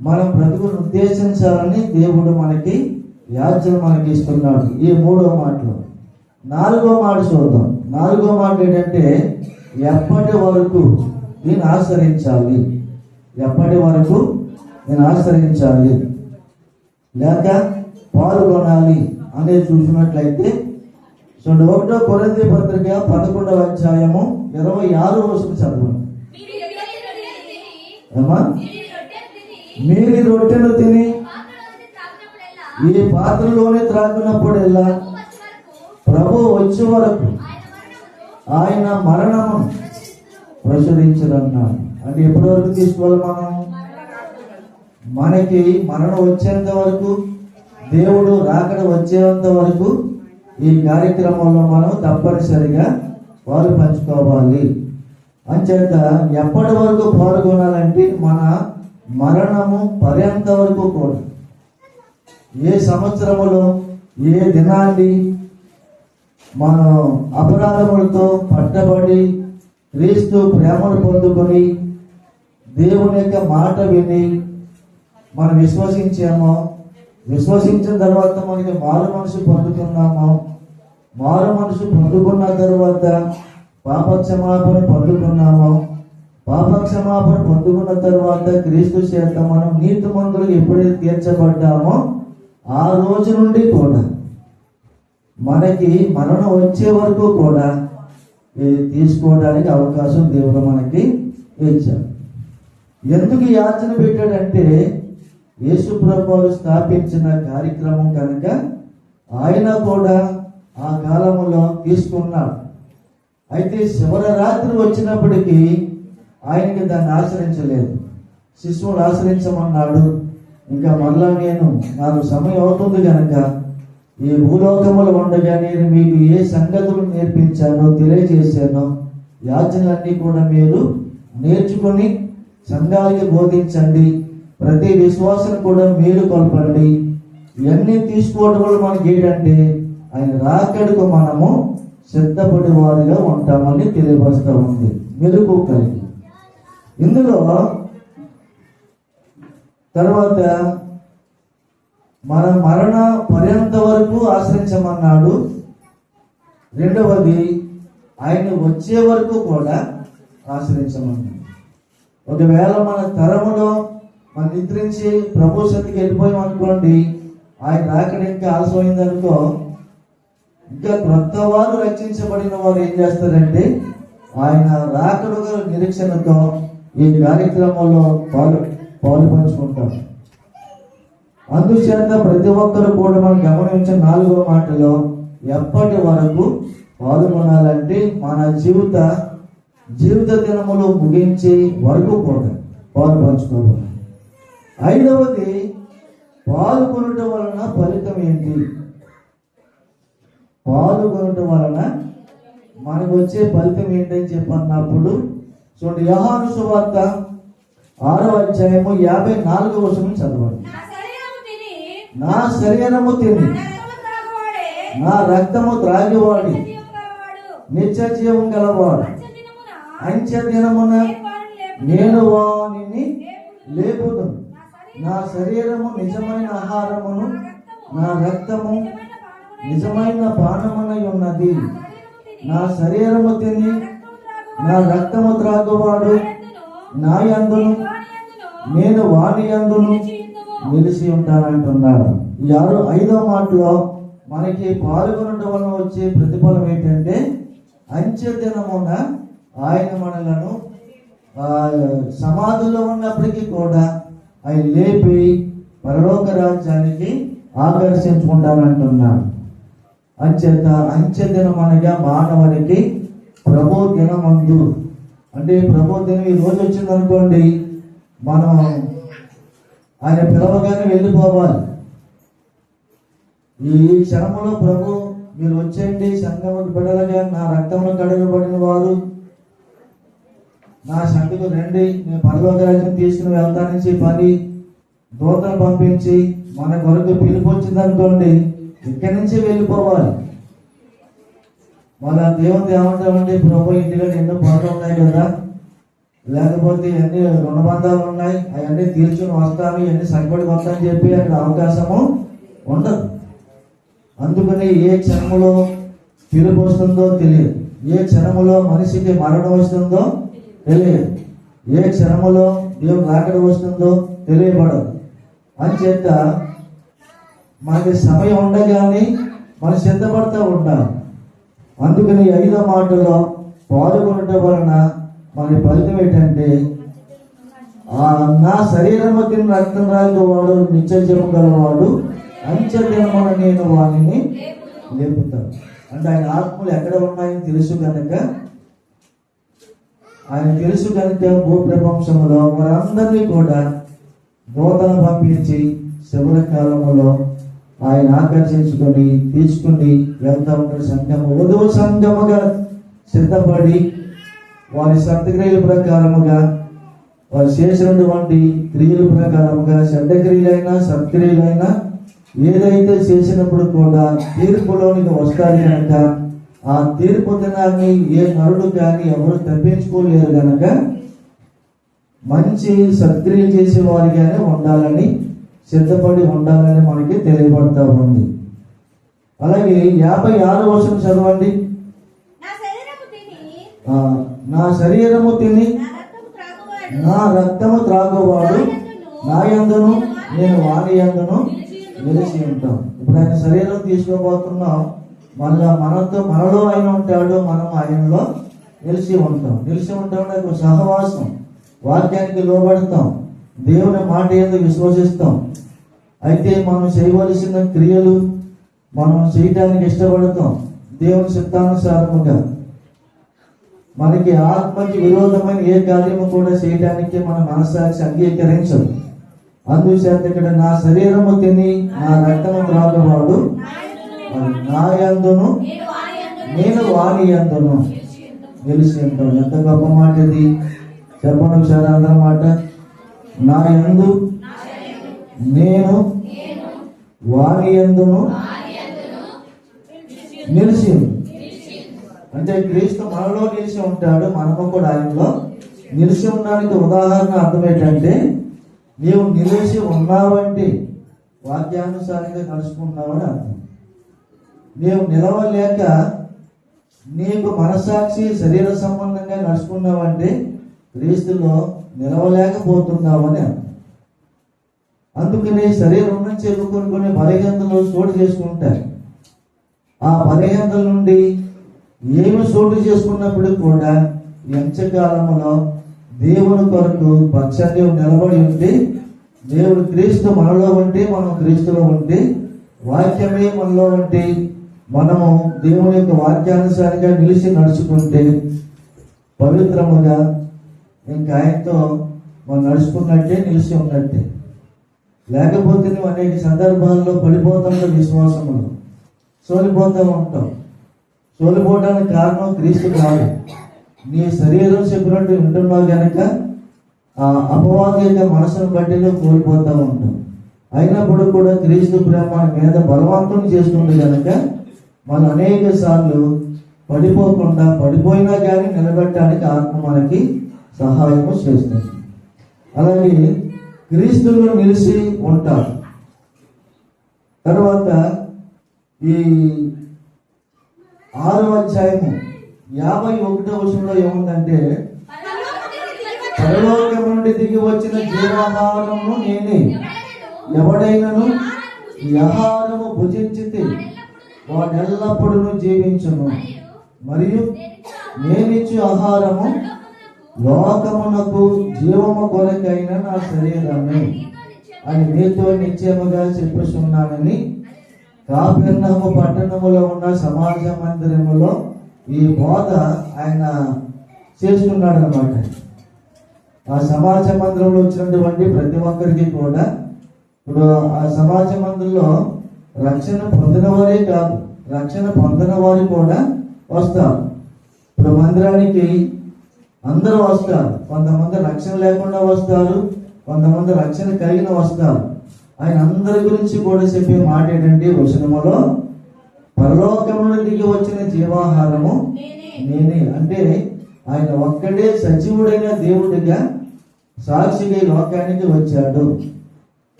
మనం బ్రతుకును ఉద్దేశించాలని దేవుడు మనకి యాజ్ఞ మనకి ఇస్తున్నాడు. ఈ మూడో మాటలో నాలుగో మాట చూద్దాం. నాలుగో మాట ఏంటంటే ఎప్పటి వరకు దీన్ని ఆచరించాలి. ఎప్పటి వరకు నేను ఆశ్రయించాలి లేక పాల్గొనాలి అనేది చూసినట్లయితే చూడండి, 1 కొరింథీ పత్రిక 11వ అధ్యాయము 26వ వచనం చదవండి. ఏమా? మీరు ఈ రొట్టెను తిని ఈ పాత్రలోనే త్రాగినప్పుడెల్లా ప్రభు వచ్చే వరకు ఆయన మరణము ప్రచురించరన్నాడు. అంటే ఎప్పటి వరకు తీసుకోవాలి మనం? మనకి మరణం వచ్చేంత వరకు, దేవుడు రాకడ వచ్చేంత వరకు ఈ కార్యక్రమంలో మనం తప్పనిసరిగా పాలు పంచుకోవాలి. అంచేత ఎప్పటి వరకు పాల్గొనాలంటే మన మరణము పర్యంత వరకు కూడా. ఏ సంవత్సరములో ఏ దినాన్ని మనం అపరాధములతో పట్టబడి క్రీస్తు ప్రేమను పొందుకొని దేవుని యొక్క మాట విని మనం విశ్వసించిన తర్వాత మనకి మారు మనసు పొందుకున్నాము. మారు మనసు పొందుకున్న తర్వాత పాపక్షమాపణ పొందుకున్నాము. పాపక్షమాపణ పొందుకున్న తర్వాత క్రీస్తు చేత మనం నీతిమంతులు ఎప్పుడైతే తీర్చబడ్డామో ఆ రోజు నుండి కూడా మనకి మరణం వచ్చే వరకు కూడా తీసుకోవడానికి అవకాశం దేవుడు మనకి ఇచ్చాడు. ఎందుకు ఈ యాచన పెట్టాడంటే యేసు ప్రభువు స్థాపించిన కార్యక్రమం కనుక ఆయన కూడా ఆ కాలంలో తీసుకున్నాడు. అయితే శివర రాత్రి వచ్చినప్పటికీ ఆయనకి దాన్ని ఆచరించలేదు. శిశువులు ఆచరించమన్నాడు. ఇంకా మళ్ళా నాకు సమయం అవుతుంది కనుక ఈ భూలోకములు ఉండగా నేను మీకు ఏ సంగతులు నేర్పించానో తెలియజేశానో యాచనలన్నీ కూడా మీరు నేర్చుకొని సంఘాలకి బోధించండి. ప్రతి విశ్వాసం కూడా మీరు కొలపండి. ఇవన్నీ తీసుకోవడం వల్ల మనకి ఏంటంటే ఆయన రాకడకు మనము సిద్ధపడి వారిగా ఉంటామని తెలియపరుస్తూ ఉంది. మెలకు కలిగి ఇందులో తర్వాత మన మరణ పర్యంత వరకు ఆశ్రయించమన్నాడు. రెండవది ఆయన వచ్చే వరకు కూడా ఆశ్రయించమన్నాడు. ఒకవేళ మన తరములో మన నిద్రించి ప్రభు సన్నిధికి వెళ్ళిపోయాం అనుకోండి, ఆయన రాకడ ఇంకా ఆలస్యమైందనుకో, ఇంకా క్రొత్త వారు రక్షించబడిన వారు ఏం చేస్తారంటే ఆయన రాకడ నిరీక్షణతో ఈ కార్యక్రమంలో పాలు పంచుకుంటారు. అందుచేత ప్రతి ఒక్కరు కూడా మనం గమనించిన 4వ మాటలో ఎప్పటి వరకు పాల్గొనాలంటే మన జీవిత దినములు ముగించే వరకు కూడా పాలు పంచుకోవాలి. 5వది పాల్గొనటం వలన ఫలితం ఏంటి? పాల్గొనటం వలన మనకు వచ్చే ఫలితం ఏంటని చెప్పన్నప్పుడు చూడండి, యోహాను సువార్త 6వ అధ్యాయము 54వ వచనం చదవండి. నా శరీరము తిని నా రక్తము త్రాగివాడి నిత్య జీవం గలవాడు, అంత్య దినమున నేను వానిని లేపుదును. నా శరీరము నిజమైన ఆహారమును నా రక్తము నిజమైన పానమునై ఉన్నది. నా శరీరము తిని నా రక్తము త్రాగువాడు నా యందును నేను వాని యందును నిలిచి ఉంటానంటున్నాడు. ఈ 5వ మాటలో మనకి పాల్గొనడం వలన వచ్చే ప్రతిఫలం ఏంటంటే అంత్య దినమున ఆయన మనలను సమాధుల్లో ఉన్నప్పటికీ కూడా ఆయన లేపి పరలోక రాజ్యానికి ఆకర్షించుకుంటానంటున్నాడు. అంచేత అంత్య దినం అనగా మానవునికి ప్రభు దినమందు, అంటే ప్రభు దినం ఈ రోజు వచ్చిందనుకోండి, మనం ఆయన పిలవగానే వెళ్ళిపోవాలి. ఈ క్షణంలో ప్రభు మీరు వచ్చేయండి, సంఘముకు బిడ్డలుగా నా రక్తంలో కడగబడిన వారు నా సంఘకు రండి, నేను పరలోక రాజ్యం తీసుకుని వెళ్తానని చెప్పి దూతను పంపించి మన కొరకు పిలుపు వచ్చిందనుకోండి, ఇక్కడి నుంచి వెళ్ళిపోవాలి. మళ్ళా దేవుని ఏమంటామంటే ప్రభు ఇంటిలో ఎన్నో పనులు ఉన్నాయి కదా, లేకపోతే ఎన్ని రుణబంధాలు ఉన్నాయి, అవన్నీ తీర్చుని వస్తాను, ఇవన్నీ సంకటి వస్తాయని చెప్పి అక్కడ అవకాశము ఉండదు. అందుకని ఏ క్షణములో పిలుపు వస్తుందో తెలియదు, ఏ క్షణములో మనిషికి మరణం వస్తుందో తెలియదు, ఏ క్షణములో దేవుని రాకడ వస్తుందో తెలియబడదు. అంచేత మనకి సమయం ఉండగానే మనం సిద్ధపడతా ఉండాలి. అందుకని 5వ మాటలో పాల్గొనటం వలన మన ఫలితం ఏంటంటే, నా శరీరము తిన్న రక్తం రాగలవాడు నిత్య జీవం గలవాడు, అంచె దినమున నేను వానిని లేపుతాను. అంటే ఆయన ఆత్మలు ఎక్కడ ఉన్నాయని తెలుసు కనుక, భూప్రపంచంలో వారందరినీ కూడా దూతను పంపించి శివర కాలములో ఆయన ఆకర్షించుకొని తీసుకుని వెళ్తా ఉంటాడు. సంఘము వధువు సంఘముగా సిద్ధపడి వారి సత్క్రియల ప్రకారముగా, వారు చేసినటువంటి క్రియల ప్రకారముగా, చెడ్డ క్రియలైనా సత్క్రియలైనా ఏదైతే చేసినప్పుడు కూడా తీర్పులోనికి వస్తారు కనుక, ఆ తీర్పు దినాన్ని ఏ నరుడు కానీ ఎవరు తప్పించుకోలేరు కనుక మంచి సత్క్రియలు చేసే వారిగానే ఉండాలని, సిద్ధపడి ఉండాలని మనకి తెలియబడతా ఉంది. అలాగే 56వ వచనం చదవండి. నా శరీరము తిని నా రక్తము త్రాగువాడు నా యందును నేను వాని యందును నిలిచి ఉంటాం. ఇప్పుడు ఆయన శరీరం తీసుకోబోతున్నాం, మళ్ళా మనలో ఆయన ఉంటాడు, మనం ఆయనలో నిలిచి ఉంటాం. నిలిచి ఉంటాం ఒక సహవాసం, వాక్యానికి లోబడతాం, దేవుని మాట ఏందో విశ్వసిస్తాం. అయితే మనం చేయవలసిన క్రియలు మనం చేయడానికి ఇష్టపడతాం. దేవుని చిత్తానుసారముగా మనకి ఆత్మకి విరోధమైన ఏ కార్యము కూడా చేయడానికి మన మనసాక్షి అంగీకరించదు. అందుచేత ఇక్కడ నా శరీరము తిని నా రక్తము త్రాగువాడు నా యందును నేను వాని యందును నిలిచి ఉంటాం. ఎంత గొప్ప మాట ఇది, చెప్పండి ఒకసారి అందరి మాట. నా యందు నేను వాని యందును నిలిచి. అంటే క్రీస్తు మనలో నిలిచి ఉంటాడు, మనము కూడా ఆయనలో నిలిచి ఉండడానికి ఉదాహరణ అర్థం ఏంటంటే, నీవు నిలిచి ఉన్నావంటే వాక్యానుసారంగా నడుచుకుంటున్నావని అర్థం. నీవు నిలవలేక నీకు మనసాక్షి శరీర సంబంధంగా నడుచుకున్నావంటే క్రీస్తులో నిలవలేకపోతున్నావని అర్థం. అందుకని శరీరం నుంచి కొన్ని బలహీనతలు చోటు చేసుకుంటారు. ఆ బలహీనతల నుండి ఏమి చోటు చేసుకున్నప్పుడు కూడా ఎంచకాలంలో దేవుని కొరకు పక్షంగా నిలబడి ఉంటే, దేవుడు క్రీస్తు మనలో ఉంటే మనం క్రీస్తులో ఉంటే, వాక్యమే మనలో ఉంటే మనము దేవుని యొక్క వాక్యానుసారంగా నిలిచి నడుచుకుంటే పవిత్రముగా ఇంకా ఆయనతో మనం నడుచుకున్నట్టే, నిలిచి ఉన్నట్టే. లేకపోతే నువ్వు అనేక సందర్భాల్లో పడిపోతాం, విశ్వాసంలో సోలిపోతూ ఉంటాం. సోలిపోవడానికి కారణం క్రీస్తు కాదు, నీ శరీరం చెప్పినట్టు వింటున్నావు కనుక ఆ అపవాది యొక్క మనసును బట్టి నువ్వు కోల్పోతూ ఉంటావు. అయినప్పుడు కూడా క్రీస్తు ప్రేమ మన మీద బలవంతం చేస్తుంది కనుక మనం అనేక సార్లు పడిపోకుండా, పడిపోయినా కానీ నిలబెట్టడానికి ఆత్మ మనకి సహాయం చేస్తుంది. అలాగే క్రీస్తులో నిలిచి ఉంటారు. తర్వాత ఈ 6వ అధ్యాయము 51వ వచనంలో ఏముందంటే, పరలోకం నుండి దిగి వచ్చిన జీవాహారము నేనే, ఎవడైనను ఈ ఆహారము భుజించితే వాడెల్లప్పుడూ జీవించును, మరియు నేనిచ్చు ఆహారము లోకమునకు జీవము కొరకైన నా శరీరమే అని మీతో నిశ్చయముగా చెప్పుచున్నానని కపెర్నహూము పట్టణములో ఉన్న సమాజ మందిరములో ఈ బోధ ఆయన చేస్తున్నాడు అన్నమాట. ఆ సమాజ మందిరంలో వచ్చినటువంటి ప్రతి ఒక్కరికి కూడా ఇప్పుడు ఆ సమాజ మందిరంలో రక్షణ పొందిన వారే కాదు, రక్షణ పొందిన వారు కూడా వస్తారు. ఇప్పుడు మందిరానికి అందరూ వస్తారు. కొంతమంది రక్షణ లేకుండా వస్తారు, కొంతమంది రక్షణ కలిగిన వస్తారు. ఆయన అందరి గురించి కూడా చెప్పే మాట ఏంటంటే, వచనములో పరలోకమును దిగి వచ్చిన జీవాహారము నేనే. అంటే ఆయన ఒక్కడే సజీవుడైన దేవుడిగా సాక్షిగా ఈ లోకానికి వచ్చాడు.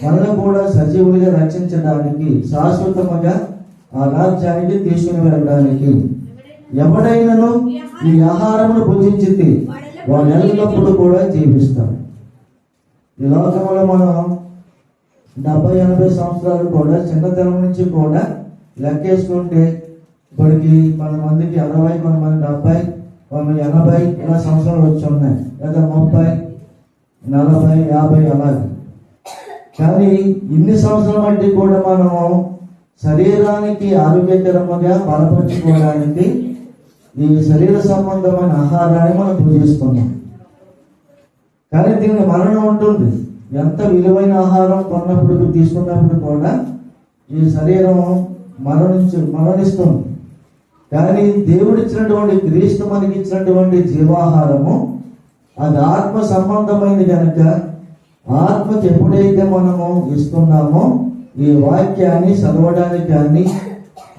మనల్ని కూడా సజీవుడిగా రక్షించడానికి, శాశ్వతముగా ఆ రాజ్యానికి తీసుకుని వెళ్ళడానికి. ఎవడైనను ఈ ఆహారమును భుజించితే వాడు ఎల్లప్పుడూ కూడా జీవిస్తాడు. ఈ లోకంలో మనం 70-80 సంవత్సరాలు కూడా చిన్నతనం నుంచి కూడా లెక్కేసుకుంటే ఇప్పటికి కొంతమందికి 60, కొంతమంది 70, కొంతమంది 80 ఇలా సంవత్సరాలు వచ్చి ఉన్నాయి, లేదా 30, 40, 50 అలాగే. కానీ ఇన్ని సంవత్సరాల బట్టి కూడా మనము శరీరానికి ఆరోగ్యకరంగా బలపరుచుకోవడానికి ఈ శరీర సంబంధమైన ఆహారాన్ని మనం పూజిస్తున్నాం. కానీ దీనికి మరణం ఉంటుంది. ఎంత విలువైన ఆహారం కొన్నప్పుడు తీసుకున్నప్పుడు కూడా ఈ శరీరం మరణిస్తుంది. కానీ దేవుడిచ్చినటువంటి క్రీస్తు మనకి ఇచ్చినటువంటి జీవాహారము అది ఆత్మ సంబంధమైనది కనుక ఆత్మకి ఎప్పుడైతే మనము ఇస్తున్నామో ఈ వాక్యాన్ని చదవడానికి కానీ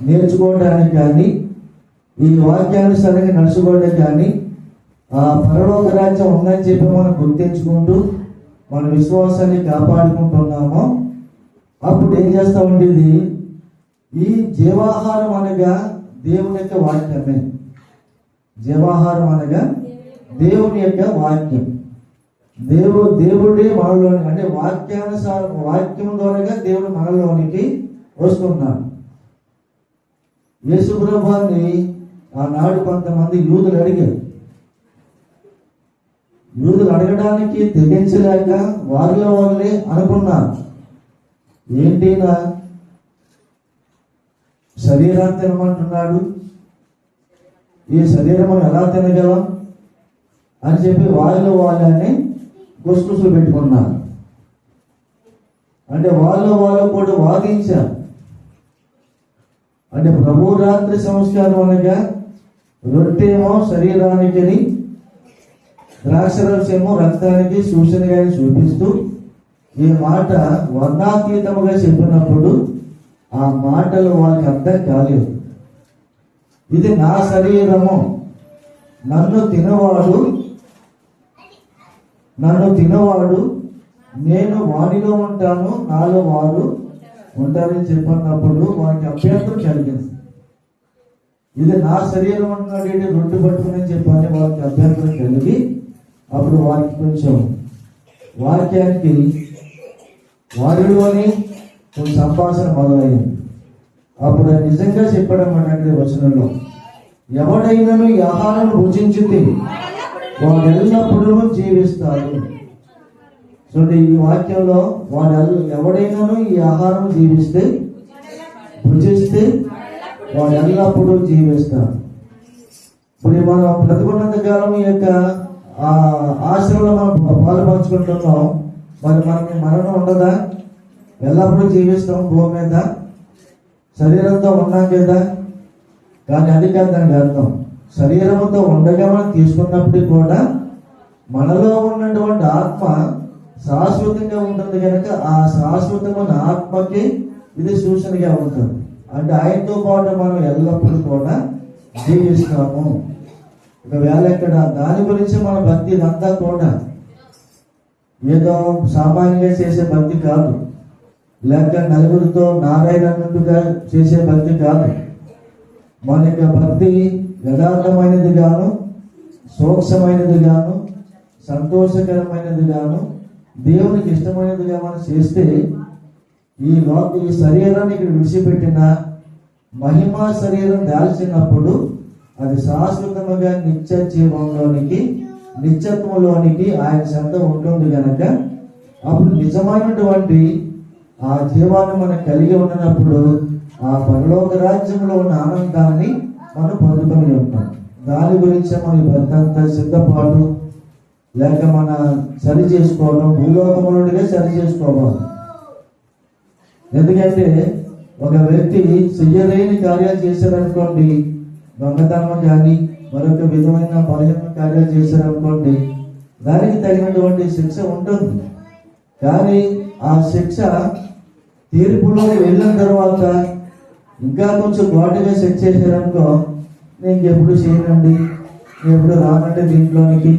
నేర్చుకోవడానికి కానీ ఈ వాక్యానుసారంగా నడుచుకోవడానికి కానీ ఆ పరలోక రాజ్యం ఉందని చెప్పి మనం గుర్తించుకుంటూ మన విశ్వాసాన్ని కాపాడుకుంటున్నామో అప్పుడు ఏం చేస్తామంటే ఈ జీవాహారం అనగా దేవుని యొక్క వాక్యమే. జీవాహారం అనగా దేవుని యొక్క వాక్యం. దేవుడే మనలోని అంటే వాక్యం ద్వారా దేవుడు మనలోనికి వస్తున్నాడు. యేసు ప్రభువుని ఆనాడు కొంతమంది యూదులు అడిగారు. యూదులు అడగడానికి తెగించలేక వారిలో వాళ్ళే అనుకున్నారు, ఏంటి నా శరీరాన్ని తినమంటున్నాడు, ఈ శరీరం ఎలా తినగలం అని చెప్పి వాళ్ళు వాళ్ళని గుసగుసలు పెట్టుకున్నారు. అంటే వాళ్ళు కూడా వాదించారు. అంటే ప్రభు రాత్రి సంస్కారం అనగా రొట్టెమో శరీరానికి, ద్రాక్షరసమో రక్తానికి సూచనగా చూపిస్తూ ఈ మాట వర్ణాతీతముగా చెప్పినప్పుడు ఆ మాటలు వాళ్ళకి అర్థం కాలేదు. ఇది నా శరీరము, నన్ను తినవాడు నేను వాడిలో ఉంటాను, నాలో వారు ఉంటారని చెప్పినప్పుడు వారికి అభ్యంతరం కలిగింది. ఇది నా శరీరం అంటున్నాడు ఏంటి, రొట్టె పట్టుకుని చెప్పని వారికి అభ్యంతరం కలిగి అప్పుడు వారికి కొంచెం వాక్యానికి వారిలోని కొంచెం సంభాషణ మొదలైంది. అప్పుడు నిజంగా చెప్పడం అంటే వచనంలో ఎవడైనాను ఈ ఆహారం భుజించితే వాడు ఎల్లప్పుడూ జీవిస్తాడు. చూడండి, ఈ వాక్యంలో ఎవడైనాను ఈ ఆహారం భుజిస్తే వాడు ఎల్లప్పుడూ జీవిస్తాడు. ఇప్పుడు మనం బ్రతుకున్నంత కాలం ఈ యొక్క ఆశ్రమంలో మనం పాలు పంచుకుంటున్నాం. మరి మనకి మరణం ఉండదా? ఎల్లప్పుడూ జీవిస్తాం భూమి మీద, శరీరంతో ఉన్నాం కదా. కానీ అది కాదు దానికి అర్థం. శరీరంతో ఉండగా మనం తీసుకున్నప్పుడు కూడా మనలో ఉన్నటువంటి ఆత్మ శాశ్వతంగా ఉంటుంది కనుక ఆ శాశ్వతమైన ఆత్మకి ఇది సూచనగా ఉంటుంది. అంటే ఆయనతో పాటు మనం ఎల్లప్పుడూ కూడా జీవిస్తాము. ఒకవేళ ఇక్కడ దాని గురించి మన భక్తి ఇదంతా కూడా ఏదో సామాన్యంగా చేసే భక్తి కాదు, లేక నలుగురితో నారాయణగా చేసే భక్తి కాదు. మన యొక్క భక్తి యథార్థమైనది గాను, సూక్ష్మమైనది గాను, సంతోషకరమైనది గాను, దేవునికి ఇష్టమైనదిగా మనం చేస్తే ఈ శరీరాన్ని ఇక్కడ విడిచిపెట్టిన మహిమా శరీరం దాల్చినప్పుడు అది శాశ్వతముగా నిత్య జీవంలోనికి, నిత్యత్వంలోనికి ఆయన చెంత ఉంటుంది కనుక అప్పుడు నిజమైనటువంటి ఆ జీవాన్ని మనం కలిగి ఉన్నప్పుడు ఆ పరలోక రాజ్యంలో ఉన్న ఆనందాన్ని మనం పొందుకొని ఉంటాం. దాని గురించి మన భక్తంతా సిద్ధపాటు లేక మన సరి చేసుకోవడం, భూలోకములుగా సరి చేసుకోవాలి. ఎందుకంటే ఒక వ్యక్తి చెయ్యలేని కార్యాలు చేశారనుకోండి, దొంగతనం కానీ మరొక విధమైన బలహీన కార్యాలు చేశారనుకోండి, దానికి తగినటువంటి శిక్ష ఉంటుంది. కానీ ఆ శిక్ష తీర్పులోకి వెళ్ళిన తర్వాత ఇంకా కొంచెం ఘాటుగా శిక్ష చేశారనుకో, నేను ఎప్పుడు చేయనండి, నేను ఎప్పుడు రానంటే దీంట్లోనికి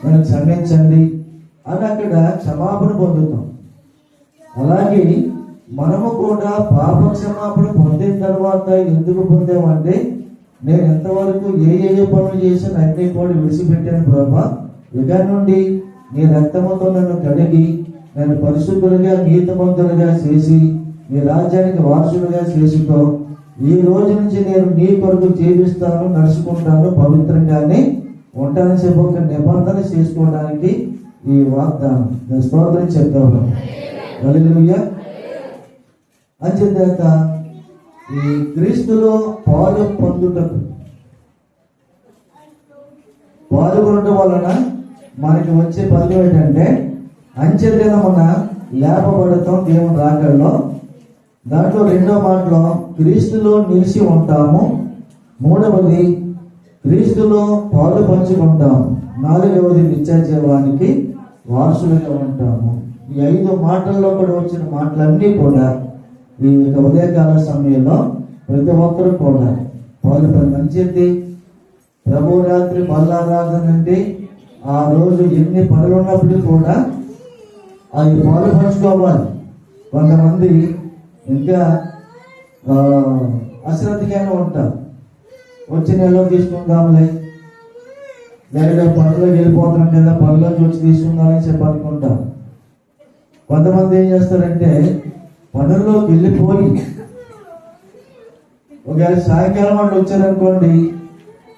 నన్ను క్షమించండి అని అక్కడ క్షమాపణ పొందుతాం. అలాగే మనము కూడా పాప క్షమాపణ పొందిన తర్వాత ఎందుకు పొందామంటే, నేను ఎంతవరకు ఏ పనులు చేసిన అన్ని కూడా విడిచిపెట్టాను ప్రభా, ఇక నుండి నీ రక్తముతో నన్ను కడిగి నన్ను పరిశుద్ధులుగా నీతిమంతులుగా చేసి నీ రాజ్యానికి వారసులుగా చేసుకో. ఈ రోజు నుంచి నేను నీ కొరకు జీవిస్తాను, నడుచుకుంటాను, పవిత్రంగానే ఉంటానని చెప్పి ఒక నిబంధన చేసుకోవడానికి ఈ వాగ్దానం. నేను స్తోత్రం చెప్తాను. హల్లెలూయా. అంచేత ఈ క్రీస్తులో పాలు పొందుటకు పాల్గొనడం వలన మనకి వచ్చే ఫలితం ఏంటంటే అంచెదినమున లేపబడతాం దేవుని రాకడలో. దాంట్లో రెండో మాటలో క్రీస్తులో నిలిచి ఉంటాము. మూడవది క్రీస్తులో పాలు పంచుకుంటాము. నాలుగవది నిత్య జీవానికి వారసులుగా ఉంటాము. ఈ 5 మాటల్లో కూడా వచ్చిన మాటలన్నీ కూడా ఈ ఉదయకాల సమయంలో ప్రతి ఒక్కరు కూడా పాలు మంచిది. ప్రభు రాత్రి బల్లారాధన అంటే ఆ రోజు ఎన్ని పనులు ఉన్నప్పటికీ కూడా అది పాలు పంచుకోవాలి. కొంతమంది ఇంకా అశ్రద్ధగానే ఉంటారు. వచ్చి నెలలో తీసుకుందాంలే, లేదా పనులకు వెళ్ళిపోతున్నాం కదా, పనులకు వచ్చి తీసుకుందామని చెప్పి అనుకుంటాం. కొంతమంది ఏం చేస్తారంటే పనుల్లోకి వెళ్ళిపోయి ఒకవేళ సాయంకాలం వాళ్ళు వచ్చారనుకోండి,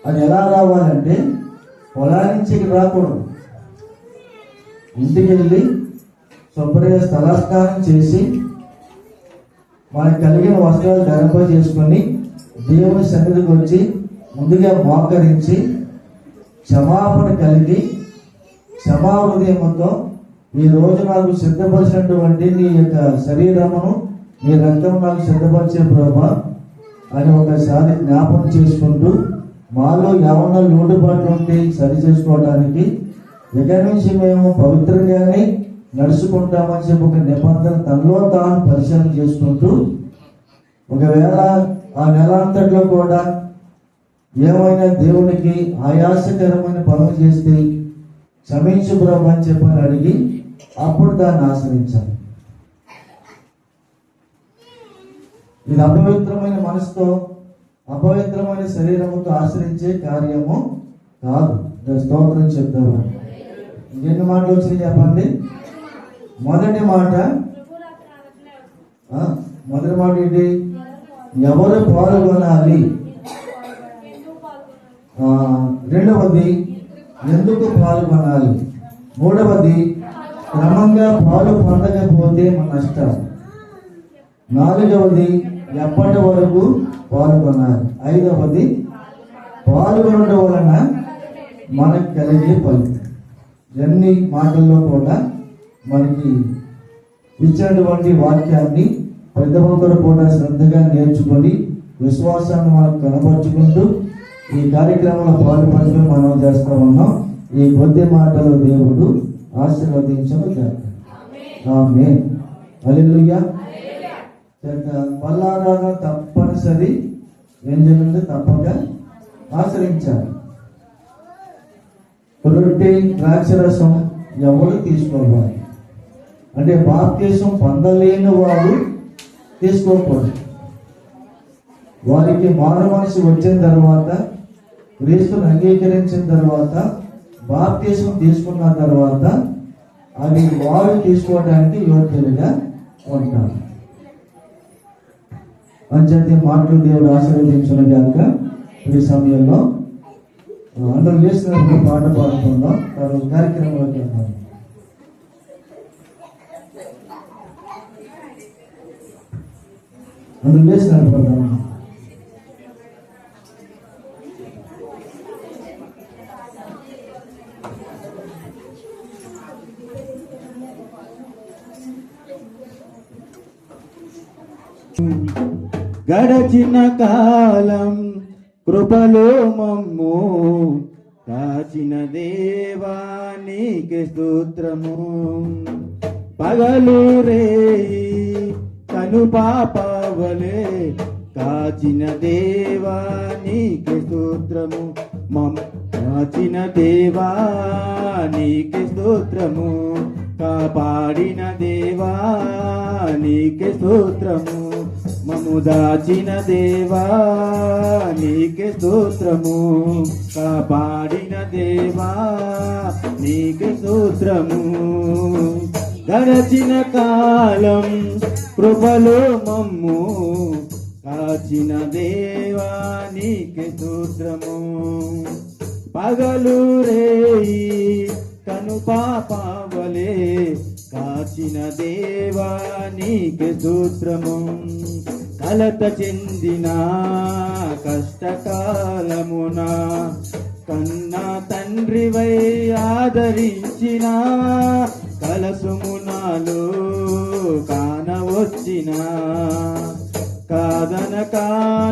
అది ఎలా రావాలంటే పొలాల నుంచి ఇక్కడ రాకూడదు. ఇంటికి వెళ్ళి శుభ్రంగా స్థలస్నానం చేసి మనకు కలిగిన వస్త్రాలు ధరింప చేసుకొని దేవుని సన్నిధికి వచ్చి ముందుగా మోకరించి క్షమాపణ కలిగి క్షమా హృదయంతో ఈ రోజు నాకు సిద్ధపరిచినటువంటి నీ యొక్క శరీరమును నీ రక్తం నాకు సిద్ధపరిచే ప్రభా అని ఒకసారి జ్ఞాపకం చేసుకుంటూ మాలో ఏమన్నా లోటుపాట్లు ఉంటే సరి చేసుకోవడానికి ఇక నుంచి మేము పవిత్రంగానే నడుచుకుంటామని చెప్పి ఒక నిబంధన తనలో తాను పరిశీలన చేసుకుంటూ ఒకవేళ ఆ నెల అంతట్లో కూడా ఏమైనా దేవునికి ఆయాసకరమైన పనులు చేస్తే క్షమించు ప్రభు అని చెప్పని అడిగి అప్పుడు దాన్ని ఆశ్రయించాలి. ఇది అపవిత్రమైన మనసుతో అపవిత్రమైన శరీరముతో ఆశ్రయించే కార్యము కాదు. స్తోత్రం చెప్తారు. ఎన్ని మాటలు వచ్చినాయి చెప్పండి. మొదటి మాట ఏంటి? ఎవరు పాల్గొనాలి. రెండవది ఎందుకు పాల్గొనాలి. మూడవది క్రమంగా పాలు పొందకపోతే మన నష్టం. నాలుగవది ఎప్పటి వరకు పాల్గొనాలి. ఐదవది పాల్గొనడం వలన మనకు కలిగే ఫలితం. ఎన్ని మాటల్లో కూడా మనకి ఇచ్చినటువంటి వాక్యాన్ని ప్రతి ఒక్కరు కూడా శ్రద్ధగా నేర్చుకొని విశ్వాసాన్ని మనకు కనబరుచుకుంటూ ఈ కార్యక్రమంలో పాల్పంచుకొని మనం చేస్తూ ఉన్నాం. ఈ కొద్ది మాటలు దేవుడు ఆశీర్వదించను గాక. ఆమేన్. హల్లెలూయా. బల్లారాధన తప్పనిసరి ఏం చేయాలంటే తప్పక ఆచరించాలి. రొట్టె ద్రాక్షరసం ఎవరు తీసుకోవాలి అంటే బాప్తిసం పొందలేని వారు తీసుకోకూడదు. వారికి మారు మనసు వచ్చిన తర్వాత క్రీస్తుని అంగీకరించిన తర్వాత బాప్తిసం తీసుకున్న తర్వాత అది వారు తీసుకోవడానికి యోగ్యులుగా ఉంటారు. అంచేత మాటలు దేవుడు ఆశీర్వదించిన గాక. ఈ సమయంలో అందరూ చేసినప్పుడు పాట పాడుకుందాం. తర్వాత కార్యక్రమంలోకి వెళ్తాం. అందరూ చేసినప్పుడు పడతాం. గడచిన కాలం కృపలో మమ్ము కాచిన దేవానికి స్తోత్రము. పగలు రేయి కను పాపవలే కాచిన దేవానికి స్తోత్రము. కాచిన దేవానికి స్తోత్రము. కాపాడిన దేవానికి స్తోత్రము. మమ్ము దాచిన దేవా నీకే స్తోత్రము. కాపాడిన దేవా నీకే స్తోత్రము. గడచిన కాలం కృపలో మమ్ము కాచిన దేవా నీకే స్తోత్రము. పగలు రేయి కను పాపవలే కాచిన దేవా నీకే స్తోత్రము. కలత చెందిన కష్టకాలమున కన్నా తండ్రివై ఆదరించిన కలసుమునాలో కానవచ్చిన కాదనక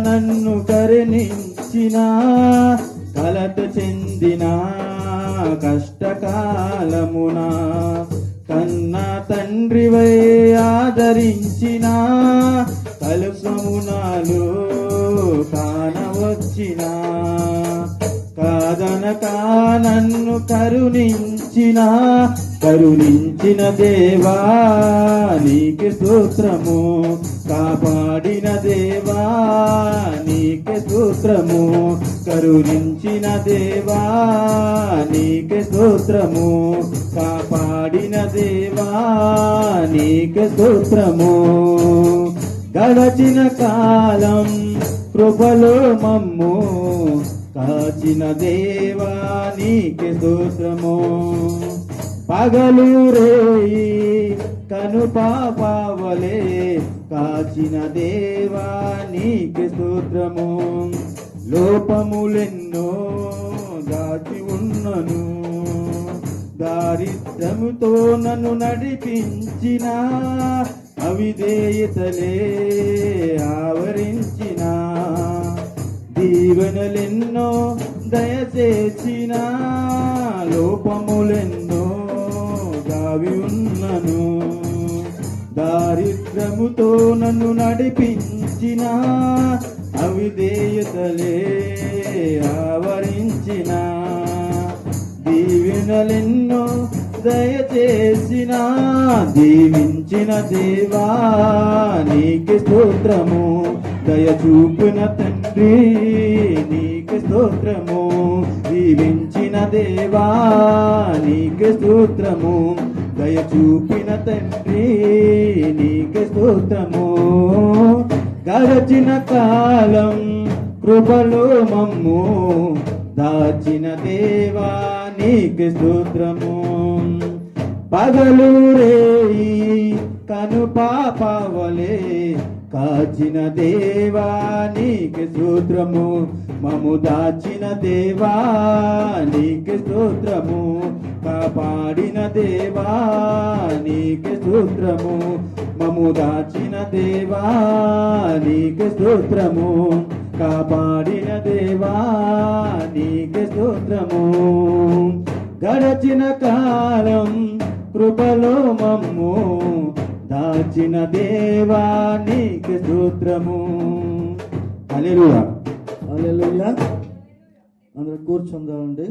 నన్ను కరుణించిన కలత చెందిన కష్టకాలమున కన్నా తండ్రివై ఆదరించిన కలుసమునాలు కానవచ్చిన కాదనక నన్ను కరుణించిన దేవా నీకే స్తోత్రము. కాపాడిన దేవా నీకే స్తోత్రము. కరుణించిన దేవా నీకే స్తోత్రము. కాపాడిన దేవా నీకే స్తోత్రము. గడచిన కాలం కృపలో మమ్ము కాచిన దేవా నీకే స్తోత్రము. పగలు రేయి కను పాపవలే కాచిన దేవా నీకే స్తోత్రము. లోపములెన్నో దాచి ఉన్నను దారిద్రముతో నన్ను నడిపించిన అవిధేయతలే ఆవరించిన దీవెనలెన్నో దయచేసిన లోపములెన్నో దావి ఉన్నను దారిద్రముతో నన్ను నడిపించిన అవిధేయతలే ఆవరించిన దీవెనలెన్నో దయచేసిన దీవించిన దేవా నీకే స్తోత్రము. దయ చూపిన తండ్రి నీకే స్తోత్రము. దీవించిన దేవా నీకే స్తోత్రము. దయ చూపిన తండ్రి నీకే స్తోత్రము. గడచిన కాలం కృపలో మమ్ము దాచిన దేవా నీకే స్తోత్రము. పగలు రేయి కను పాపవలే కాచిన దేవా నీకే స్తోత్రము. మము దాచిన దేవా నీకే స్తోత్రము. కాపాడిన దేవా నీకే స్తోత్రము. మము దాచిన దేవా నీకే స్తోత్రము. కాపాడిన దేవా నీకే స్తోత్రము. గడచిన కాలం కృపలో మమ్ము దాచిన దేవా నీకే స్తోత్రము. హల్లెలూయా. హల్లెలూయా. అందరూ కూర్చుందామండి.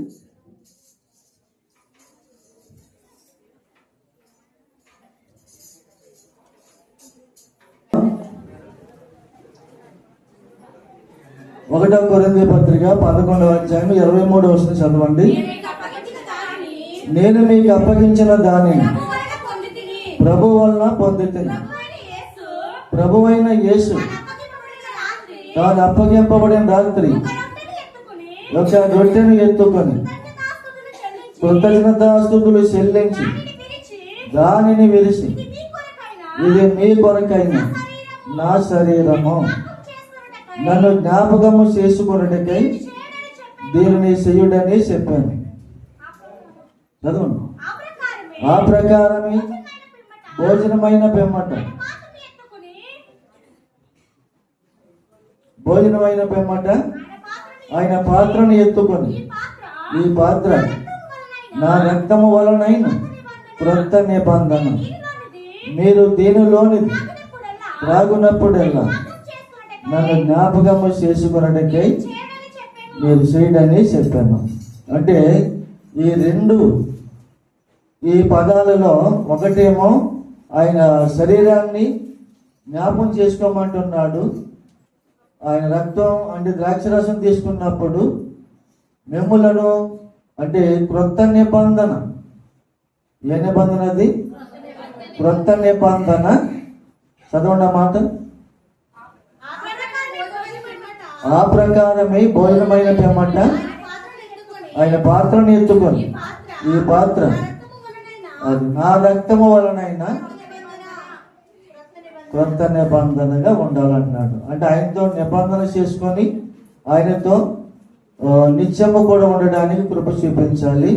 ఒకటో కొరింథీ పత్రిక 11వ అధ్యాయం 23వ వచనం చదవండి. నేను మీకు అప్పగించిన దానిని ప్రభు వలన పొందితిని. ప్రభువైన యేసు తాను అప్పగింపబడిన రాత్రి ఒక రొట్టెను ఎత్తుకొని కృతజ్ఞతాస్తుతులు చెల్లించి దానిని విరిచి ఇది మీ కొరకైన నా శరీరము, నన్ను జ్ఞాపకము చేసుకొనుటకై దీనిని చేయుడని చెప్పాను. చదవండి. ఆ ప్రకారమే భోజనమైన పిమ్మట ఆయన పాత్రను ఎత్తుకొని ఈ పాత్ర నా రక్తము వలనైన క్రొత్త నిబంధన, మీరు దీనిలోనిది త్రాగునప్పుడల్లా నన్ను జ్ఞాపకము చేసుకున్నటకై మీరు చేయడని చెప్పాను. అంటే ఈ పదాలలో ఒకటేమో ఆయన శరీరాన్ని జ్ఞాపకం చేసుకోమంటున్నాడు. ఆయన రక్తం అంటే ద్రాక్షరసం తీసుకున్నప్పుడు మిమ్ములను అంటే క్రొత్త నిబంధన, ఏ నిబంధన అది? క్రొత్త నిబంధన చదవండి ఆ మాట. ఆ ప్రకారమే భోజనమైన పిమ్మట ఆయన పాత్రను ఎత్తుకొని, ఈ పాత్ర అది నా రక్తము వలనైనా క్రొత్త నిబంధనగా ఉండాలంటున్నాడు. అంటే ఆయనతో నిబంధన చేసుకొని ఆయనతో నిత్యము కూడా ఉండడానికి కృప చూపించాలి.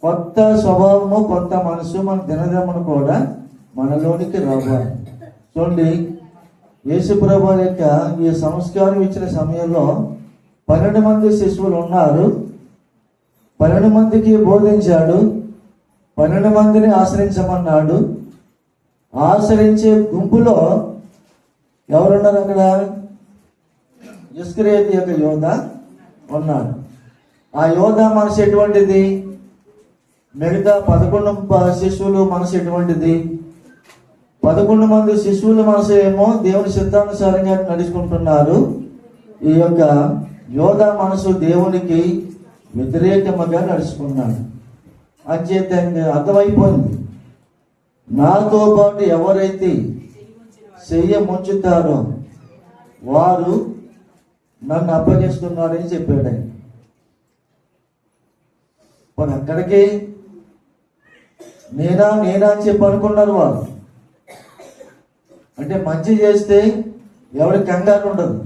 కొత్త స్వభావము, కొత్త మనసు మన దినదినమును కూడా మనలోనికి రావాలి. చూడండి, యేసుప్రభు యొక్క ఈ సంస్కారం ఇచ్చిన సమయంలో 12 మంది శిశువులు ఉన్నారు. 12 మందికి బోధించాడు. 12 మందిని ఆశ్రయించమన్నాడు. ఆశ్రయించే గుంపులో ఎవరున్నారు అక్కడ? ఇస్కరియోతు యొక్క యోధ ఉన్నాడు. ఆ యోధ మనసు ఎటువంటిది? మిగతా 11 శిశువులు మనసు ఎటువంటిది? 11 మంది శిశువుల మనసు ఏమో దేవుని సిద్ధానుసారంగా నడుచుకుంటున్నారు. ఈ యొక్క యోధ మనసు దేవునికి వ్యతిరేకముగా నడుచుకున్నాడు. అంచేత అర్థమైపోయింది, నాతో పాటు ఎవరైతే చెయ్య ముంచుతారో వారు నన్ను అప్పగిస్తున్నారని చెప్పాడు ఆయన. మరి అక్కడికి నేనా అని చెప్పి అనుకున్నారు వాళ్ళు. అంటే మంచి చేస్తే ఎవరికి కంగారు ఉండదు.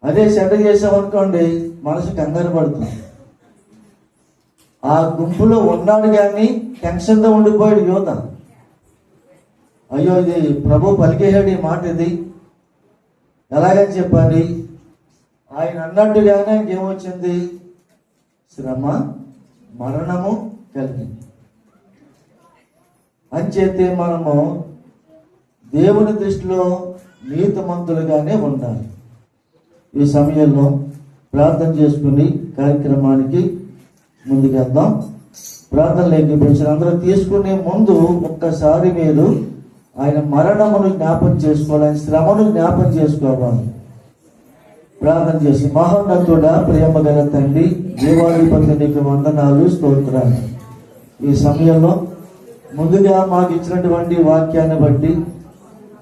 అదే చెడ్డ చేసామనుకోండి మనసు కంగారు పడుతుంది. ఆ గుంపులో ఉన్నాడు కానీ టెన్షన్తో ఉండిపోయాడు యోధ. అయ్యో, ఇది ప్రభు పలికేశాడు ఈ మాట, ఇది ఎలాగని చెప్పాలి? ఆయన అన్నట్టుగానే ఆయనకి ఏమొచ్చింది? శ్రమ, మరణము కలిగింది. అంచేతే మనము దేవుని దృష్టిలో నీతిమంతులుగానే ఉండాలి. ఈ సమయంలో ప్రార్థన చేసుకుని కార్యక్రమానికి ముందుకెళ్దాం. ప్రార్థన లేకపోతే అందరూ తీసుకునే ముందు ఒక్కసారి మీరు ఆయన మరణమును జ్ఞాపం చేసుకోవాలి, ఆయన శ్రమను జ్ఞాపం చేసుకోవాలి. ప్రార్థన చేసి, మహోన్నతుడా, ప్రేమ గల తండ్రి, దేవాధిపతి నీకు వందనాలు, స్తోత్రాలు. ఈ సమయంలో ముందుగా మాకు ఇచ్చినటువంటి వాక్యాన్ని బట్టి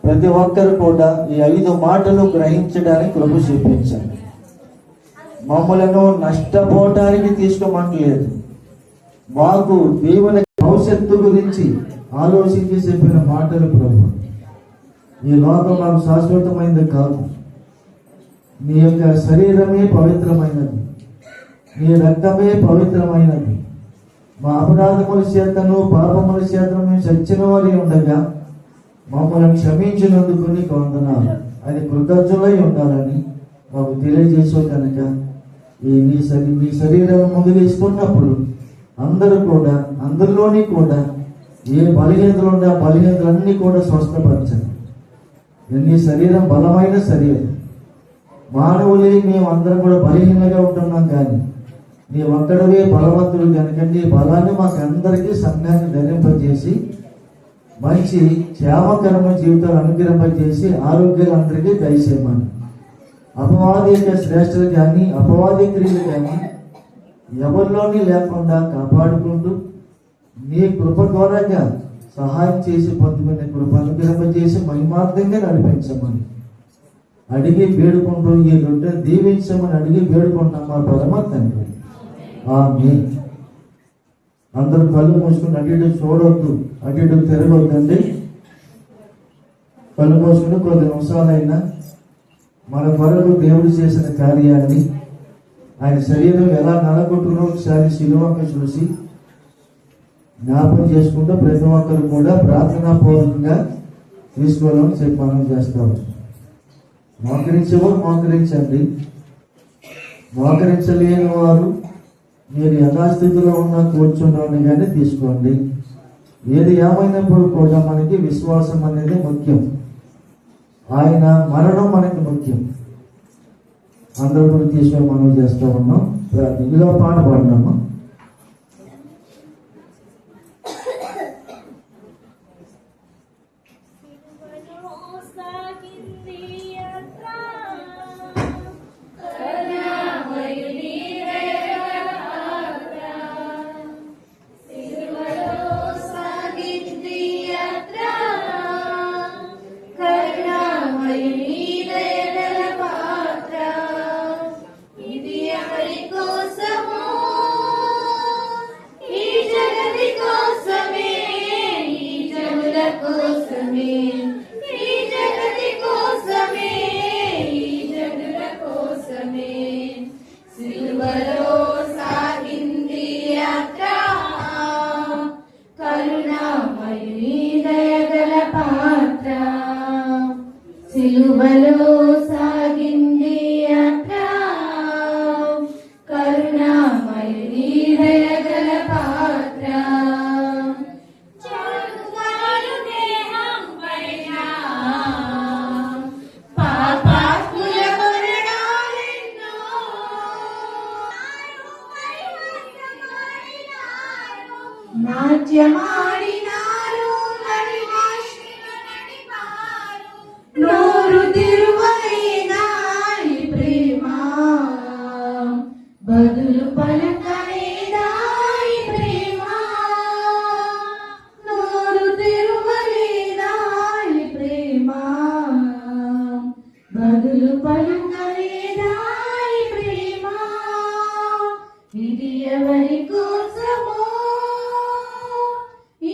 ప్రతి ఒక్కరు కూడా ఈ 5 మాటలు గ్రహించడానికి కృప చూపించండి. మమ్మలను నష్టపోవటానికి తీసుకోమనలేదు, మాకు దేవుని భవిష్యత్తు గురించి ఆలోచించి చెప్పిన మాటలు ప్రభు. ఈ లోకం మాకు శాశ్వతమైనది కాదు. నీ యొక్క శరీరమే పవిత్రమైనది, నీ రక్తమే పవిత్రమైనది. మా అపరాధముల చేతను పాపముల చేతను మేము చచ్చిన వారి ఉండగా మమ్మల్ని క్షమించినందుకు నీకు వందనాలు. అది కృతజ్ఞులై ఉండాలని మాకు తెలియజేసావు కనుక నీ శరీరం ముందుకు ఇస్తున్నప్పుడు అందరూ కూడా, అందరిలోని కూడా ఏ బలహీనతలు ఉండే ఆ బలహీనతలన్నీ కూడా స్వస్థపరచండి. నీ శరీరం బలమైన శరీరం. మానవులే మేము అందరం కూడా బలహీనంగా ఉంటున్నాం, కానీ నీ ఒక్కడవే బలవంతుడు కనుక నీ బలాన్ని మాకు అందరికీ సంఘాన్ని ధరింపజేసి మంచి క్షేమకరమైన జీవితాలు అనుగ్రహింపజేసి ఆరోగ్యాలు అందరికీ దయచేయమని. అపవాది యొక్క శ్రేష్ఠులు కానీ అపవాది క్రియలు కానీ ఎవరిలోని లేకుండా కాపాడుకుంటూ నీ కృప ద్వారాగా సహాయం చేసి పొందుకునే కృప అనుగ్రహింపజేసి మహిమార్థంగా నడిపించమని అడిగి వేడుకుంటూ ఈ రొట్టెను దీవించమని అడిగి వేడుకుంటాం మా పరమ తండ్రి. ఆమేన్. అందరూ కళ్ళు మూసుకుని అటు ఇటు చూడొద్దు, అటు ఇటు తిరగొద్దండి. కళ్ళు మూసుకుని కొద్ది నిమిషాలైనా మన కొరకు దేవుడు చేసిన కార్యాన్ని, ఆయన శరీరం ఎలా నలగొట్టుకుని ఒకసారి శిలువను చూసి జ్ఞాపకం చేసుకుంటూ ప్రతి ఒక్కరు కూడా ప్రార్థనాపూర్వకంగా తీసుకోవాలని చెప్పి మనం చేస్తాము. మోకరించేవారు మోకరించండి, మోకరించలేని వారు మీరు యథాస్థితిలో ఉన్న కూర్చుండండి కానీ తీసుకోండి. ఏది ఏమైనప్పుడు కూడా మనకి విశ్వాసం అనేది ముఖ్యం, ఆయన మరణం మనకి ముఖ్యం. అందరూ కూడా తీసుకొని మనం చేస్తూ ఉన్నాం. ఇదిలో పాట పాడినాము. Yeah. సిలువలో సాగింది యాత్ర, కరుణామయుని దయగల పాత్ర. చెడుగాలు దేహం పైన పాపాత్ముల మరణాలెన్నో, నాట్యమాడినారు, నడివాష్టిలో నడిపారు. నోరు తిరువలేదా ఈ ప్రేమ, బదులు పలకలేదా ఈ ప్రేమ. నోరు తిరువలేదా ఈ ప్రేమ, బదులు పలకలేదా ఈ ప్రేమ. ఇది ఎవరి కోసమో,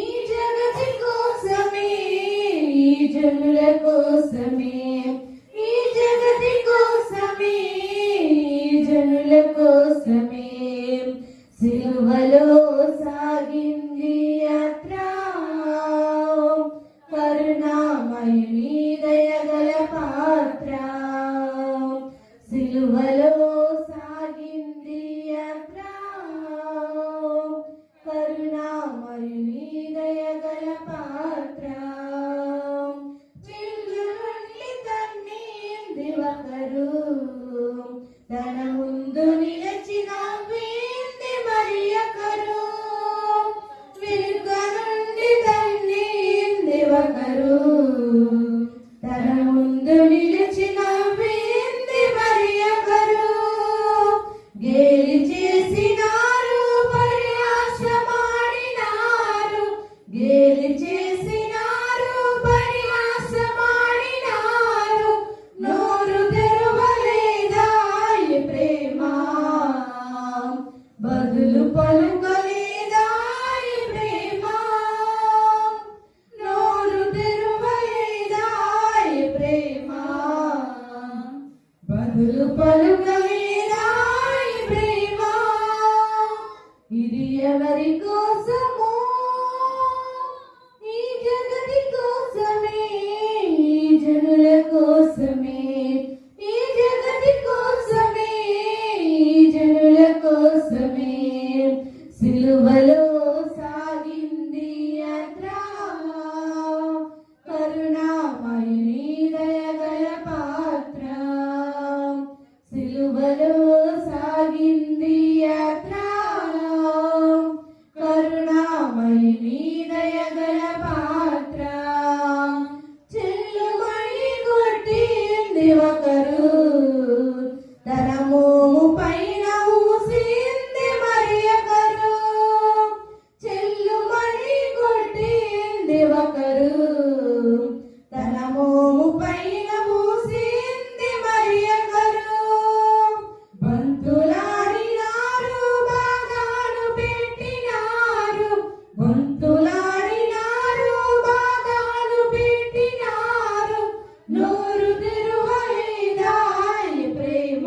ఈ జగతి కోసమే, ఈ జనుల కోసమే, ఈ జగతి కోసమే, ఈ జనుల కోసమే. సిలువలో సాగింది యాత్ర, కరుణామయుని దయగల పాత్ర. సిలువలో సాగింది యాత్ర, కరుణామయుని దయగల పాత్ర. చిల్లురుండి తన్నింది ఒకరు, తన ముందు నిలచిన వీంది మరి ఒకరు. వెనుక నుండి తన్నింది ఒకరు, తన ముందు నిలిచిన వీంది మరి ఒకరు. గేలి చేసినారు, పరిహాసమాడినారు, గేలి చేసినారు, పరిహాసమాడినారు. నోరు తెరవలేదా ఈ ప్రేమ, బదులు పలుకలేదా ఈ ప్రేమ. నోరు తెరవలేదా ఈ ప్రేమ, బదులు పలుకలేదా ఈ ప్రేమ. ఇది ఎవరి కోసమో, ఈ జగతి కోసమే, ఈ జనుల కోసమే, ఈ జగతి కోసమే, ఈ జనుల కోసమే. సిలువలో సాగింది యాత్ర, కరుణామయుని దయగల పాత్ర. సిలువలో సాగింది యాత్ర, కరుణామయుని దయగల పాత్ర. చెల్లుమణి కొట్టింది ఒకరు, తన మోము పైన ఊసింది మరి ఒకరు. చెల్లుమణి కొట్టింది ఒకరు, తన మోము పైన ఊసింది మరి ఒకరు. బంతులాడినారు, బాగాను పెట్టినారు, బంతులాడినారు, బాగాను పెట్టినారు. నోరు తెరువలేదా ఈ ప్రేమ,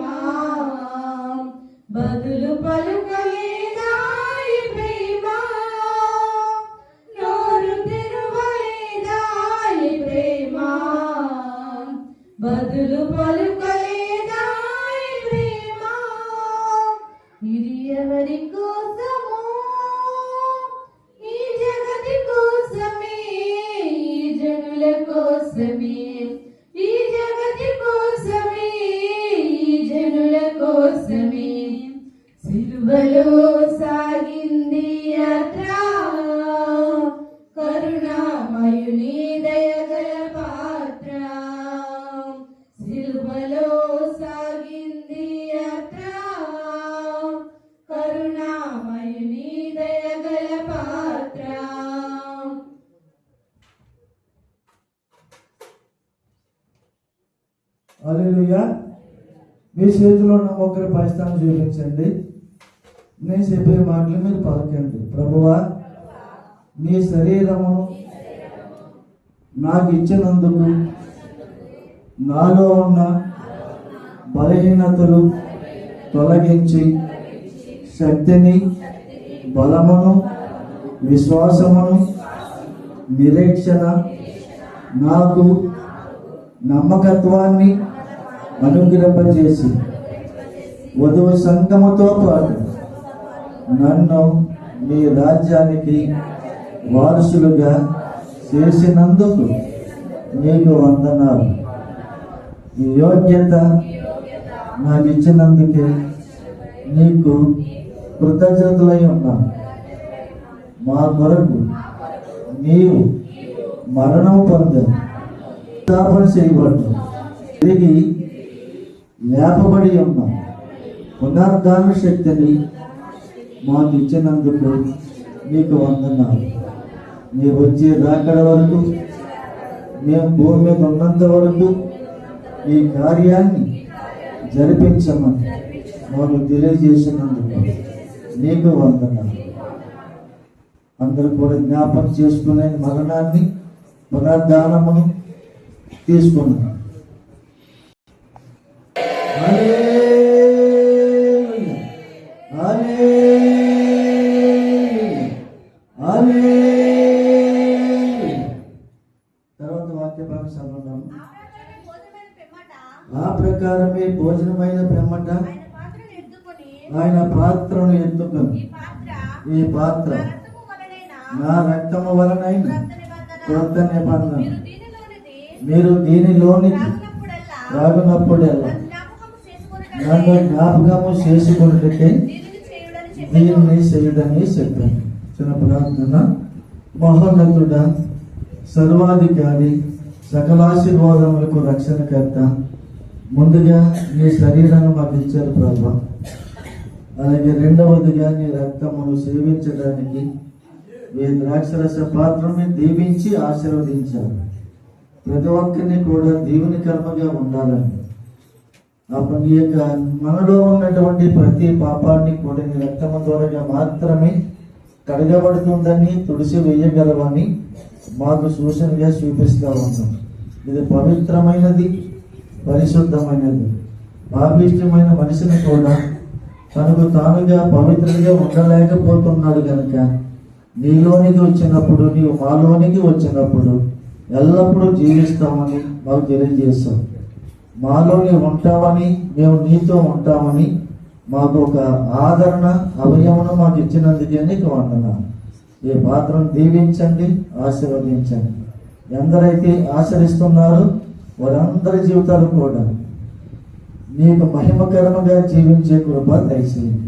బదులు పలుకలేదా ఈ ప్రేమ. నోరు తెరువలేదా ఈ ప్రేమ, బదులు పలుకలేదా ఈ ప్రేమ. ఇది ఎవరి కోసమో, ఈ జగతి కోసమే, ఈ జనుల కోసమే, ఈ జగతి కోసమే, ఈ జనుల కోసమే. సిలువలో సాగింది యాత్ర, కరుణామయుని దయగల పాత్ర. సిలువలో సాగింది యాత్ర, కరుణామయుని దయగల పాత్ర. హల్లెలూయా. మీ చేతిలో ఉన్న ఒకరి పరిస్థితిని చూపించండి. నేను చెప్పే మాటలు మీరు పలకండి. ప్రభువా, నీ శరీరమును నాకు ఇచ్చినందుకు నాలో ఉన్న బలహీనతలు తొలగించి శక్తిని, బలమును, విశ్వాసమును, నిరీక్షణ నాకు నమ్మకత్వాన్ని అనుగ్రహింపజేసి వధువు సంఘముతో పాటు నన్ను మీ రాజ్యానికి వారసులుగా చేసినందుకు నీకు వందనాలు. ఈ యోగ్యత నాకు ఇచ్చినందుకే నీకు కృతజ్ఞతలై ఉన్నాను. మా కొరకు నీవు మరణం పొందావు, స్థాపన చేయబడ్డావు, తిరిగి లేపబడి ఉన్నాం. పునరుద్ధాన శక్తిని మాకు ఇచ్చినందుకు నీకు వందనాలు. మీరు వచ్చే రాకడ వరకు, మేము భూమి మీద ఉన్నంత వరకు ఈ కార్యాన్ని జరిపించమని మాకు తెలియజేసినందుకు నీకు వందనాలు. అందరూ కూడా జ్ఞాపకం చేసుకునే మరణాన్ని, పునరుద్ధానమును తీసుకున్నాం. తర్వాత వాక్య భాగం చదువుదాం. ఆ ప్రకారమే భోజనమైన పిమ్మట ఆయన పాత్రను ఎత్తుకొని, ఈ పాత్ర నా రక్తము వలనైన కొత్త నిబంధన, మీరు దీనిలోనికి తాగినప్పుడల్లా నన్ను జ్ఞాపకము చేసుకున్నట్టే దీన్ని చేయడని చెప్పాను. చిన్న ప్రార్థన. మహోన్నతుడ, సర్వాధికారి, సకలాశీర్వాదములకు రక్షణకర్త, ముందుగా నీ శరీరాన్ని మాకు ఇచ్చారు ప్రభా. అలాగే రెండవదిగా నీ రక్తమును సేవించడానికి మీ ద్రాక్షరస పాత్రని దీవించి ఆశీర్వదించారు. ప్రతి ఒక్కరిని కూడా దేవుని కర్మగా ఉండాలని, అప్పుడు నీ యొక్క మనలో ఉన్నటువంటి ప్రతి పాపాన్ని కూడా నీ రక్తము ద్వారా మాత్రమే కడగబడుతుందని, తుడిసి వేయగలవని మాకు సూచనగా చూపిస్తూ ఉన్నాం. ఇది పవిత్రమైనది, పరిశుద్ధమైనది. పాపిష్టమైన మనిషిని కూడా తనకు తానుగా పవిత్రంగా ఉండలేకపోతున్నాడు కనుక నీలోనికి వచ్చినప్పుడు, నీవు మాలోనికి వచ్చినప్పుడు ఎల్లప్పుడూ జీవిస్తామని మాకు తెలియజేస్తాం. మాలో నీవు ఉంటామని, మేము నీతో ఉంటామని మాకు ఒక ఆదరణ, అభయమును మాకు ఇచ్చినందుకే నీకు వందనాలు. ఈ పాత్రను దీవించండి, ఆశీర్వదించండి. ఎందరైతే ఆచరిస్తున్నారో వారందరి జీవితాలు కూడా నీకు మహిమకరముగా జీవించే కృప దయచేయండి.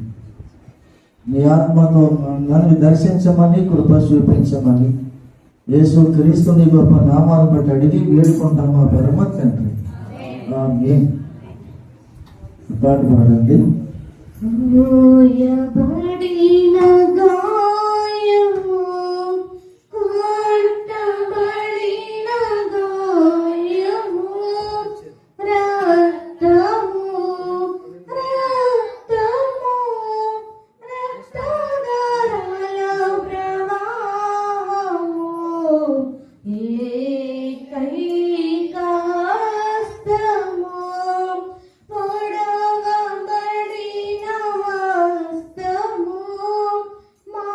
నీ ఆత్మతో నన్ను దర్శించమని, కృప చూపించమని యేసు క్రీస్తు నీ గొప్ప నామాలను బట్టి అడిగి వేడుకుంటాం మా పరమ తండ్రి. ఆమేన్. పాట పాడండి. మోయబడిన గాయము, కొట్టబడిన గాయము, రక్తము, రక్తము, రక్తధారల ప్రవాహము, ఏకైక హస్తము, పొడవబడిన హస్తము, మా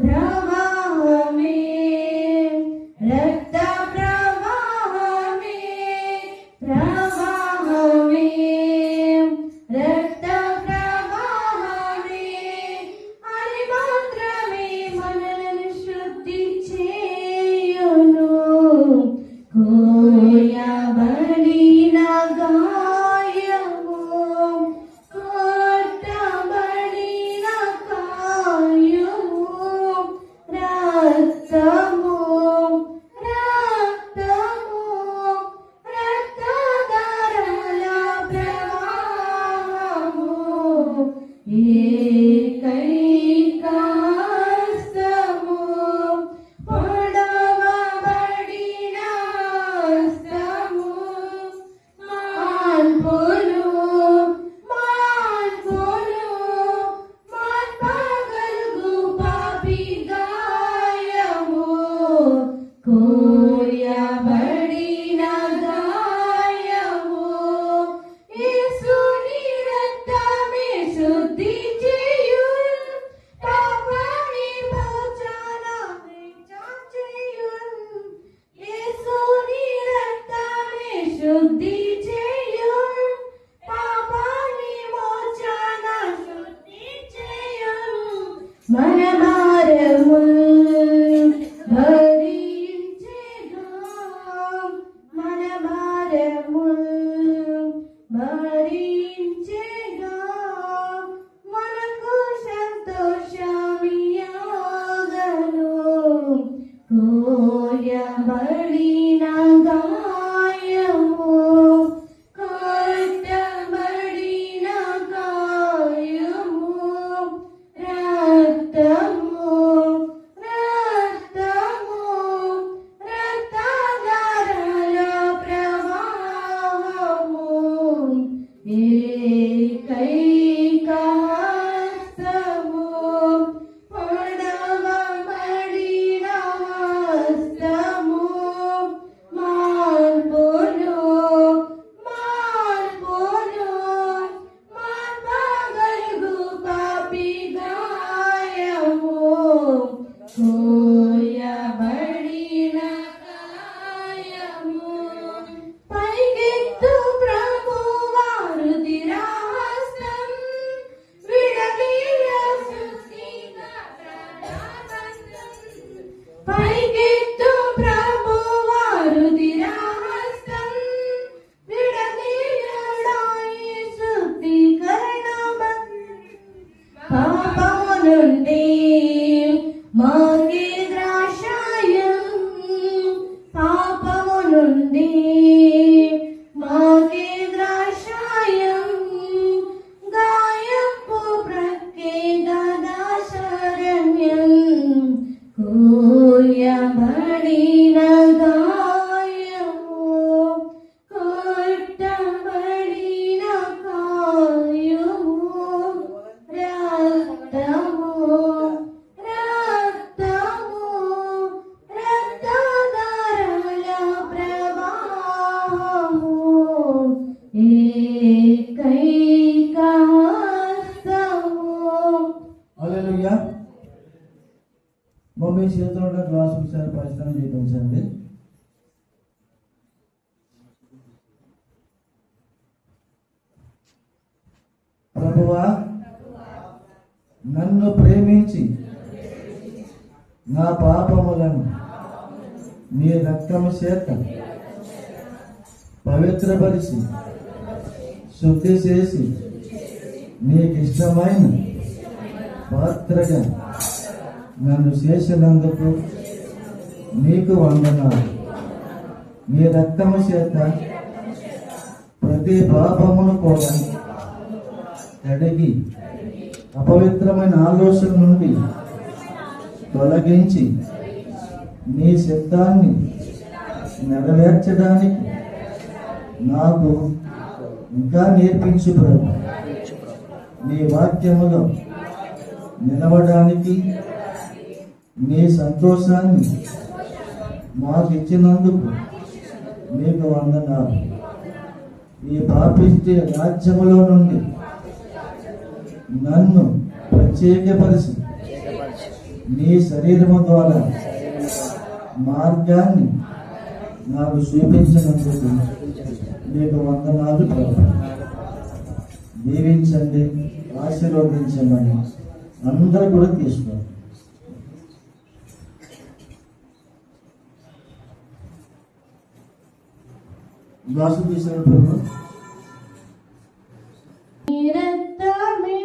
ప్రవాహమే రక్త ప్రవాహమే ప్రవాహమే రక్త ప్రవాహమే అది మాత్రమే మనలను శుద్ధి చేయును కోయబడిన గాయము కొట్టబడిన కాయము రక్తము రక్తము రక్తధారల ప్రవాహము ఏకైక హస్తము పొడవబడిన హస్తము మాన్పులు మాన్పగలుగు పాపి గాయము కోయబడిన గాయము యేసుని రక్తమే శుద్ధి చేయు పాపాని మోచన చేయు యేసుని రక్తమే శుద్ధి చేయు పాపాని మోచన శుద్ధి చేయు మన భారములు భరించెగా మన భారములు భరించెగా మనకు సంతోషమియాగను కోయబడిన గాయము కొట్టబడిన గాయము రక్తము రక్తము రక్తధారల ప్రవాహము ఏకైక హస్తము పొడవబడిన హస్తము మాన్పులు మాన్పగలుగు పాపి గాయము కోయబడిన గాయము పైకెత్తు ప్రభువారు రుధిరహస్తం విడదీయ శుద్ధిగా ప్రాణబంధం పైకెత్తు ప్రభువారు రుధిరహస్తం విడదీయడాయి శుద్ధీకరణ పాపము నుండి మాగే ద్రాక్షాయం పాపము నుండి మాగే ద్రాక్షాయం గాయపు ప్రత్యేక దాశరణ్యం కోయబడిన గాయము కొట్టబడిన కాయము రక్తము రక్తము రక్తధారల ప్రవాహము ఏకైక హస్తము హల్లెలూయా. మమ్మీ చేతిలో ఉన్న గ్లాస్ ఒకసారి పరిస్థితి చూపించండి. ప్రభువా నన్ను ప్రేమించి నా పాపములను నీ రక్తము చేత పవిత్రపరిచి శుద్ధి చేసి నీకు ఇష్టమైన పాత్రగా నన్ను చేసినందుకు నీకు వందనాలు. నీ రక్తము చేత ప్రతి పాపమును కూడా కడిగి అపవిత్రమైన ఆలోచన నుండి తొలగించి నీ చిత్తాన్ని నెరవేర్చడానికి నాకు ఇంకా నేర్పించు ప్రభు. నీ వాక్యములో నిలవడానికి నీ సంతోషాన్ని మాకు ఇచ్చినందుకు నీకు వందనాలు. ఈ పాపిష్టి రాజ్యములో నుండి నన్ను ప్రత్యేకపరిచి నీ శరీరము ద్వారా మార్గాన్ని నాకు చూపించినందుకు మీకు వందనాలు ప్రభు. దీవించండి, ఆశీర్వదించమని అందరూ కూడా తీసుకోండి. గ్లాసు తీసారు ప్రభు. నీ రక్తమే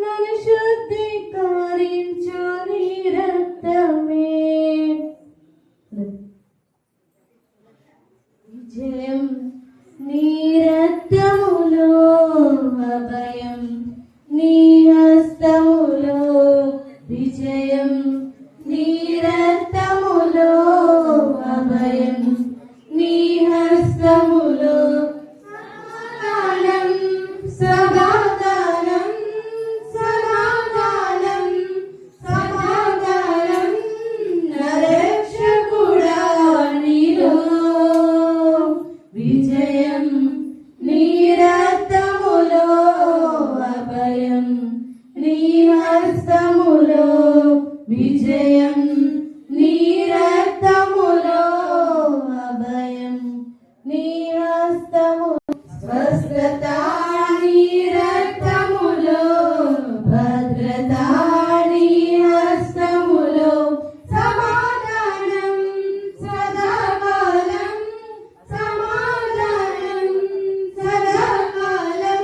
నన్ను శుద్ధీకరించు, నీ రక్తమే విజయం, నీ రక్తములో అభయం, నీ హస్తములో విజయం, నీ రక్తములో అభయం, నీ హస్తములో సమాధానం, సమాధానం, సమాధానం, సమాధానం, నరక్షకుడా నీలో విజయం, నీ రక్తములో అభయం, నీ హస్తములో విజయం, నీ రక్తములో అభయం, నీ హస్తము స్వస్థత, నీ రక్తములో భద్రత, నీ హస్తములో సమాధానం, సదాకాలం, సమాధానం, సదాకాలం,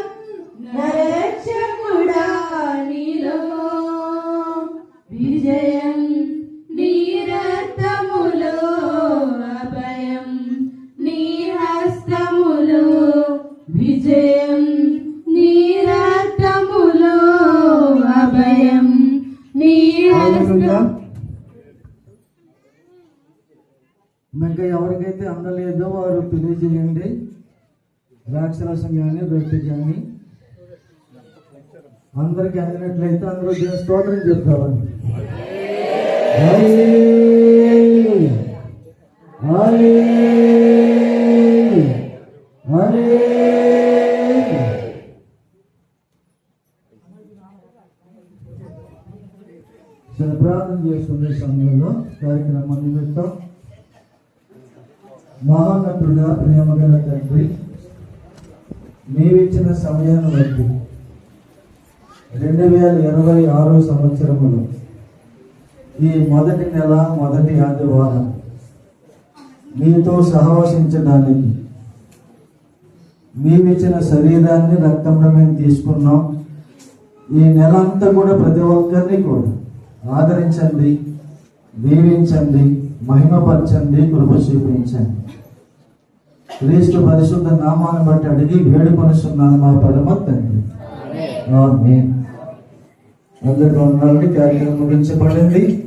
నరక్షకుడా నీలో విజయం, నీ రక్తములో అభయం, నీ హస్తములో విజయం, నీ రక్తములో అభయం, నీ హల్లెలూయా. హస్తం. ఇంకా ఎవరికైతే అందలేదో వారు తెలియజేయండి. ద్రాక్షరసం కానీ రొట్టె కానీ అందరికి అందినట్లయితే అందరూ దేవుని స్తోత్రం చెప్తామండి. హల్లెలూయా, హల్లెలూయా, హల్లెలూయా. సరే, ప్రార్థన చేస్తున్న సమయంలో కార్యక్రమం నిమిత్తం మహోన్నతుడా, ప్రేమగల తండ్రి, నీవిచ్చిన సమయాన్ని బట్టి 2026 సంవత్సరములో ఈ మొదటి నెల మొదటి ఆదివారం మీతో సహవసించడానికి మీవిచ్చిన శరీరాన్ని రక్తంలో మేము తీసుకున్నాం. ఈ నెల అంతా కూడా ప్రతి ఒక్కరిని కూడా ఆదరించండి, దీవించండి, మహిమపరచండి, కృప చూపించండి. క్రీస్తు పరిశుద్ధ నామాన్ని బట్టి అడిగి వేడుకొనిస్తున్నాను మా పరమ తండ్రి. ఆమేన్. అందరికీ వందనాలండి. కార్యక్రమం ముగించబడింది.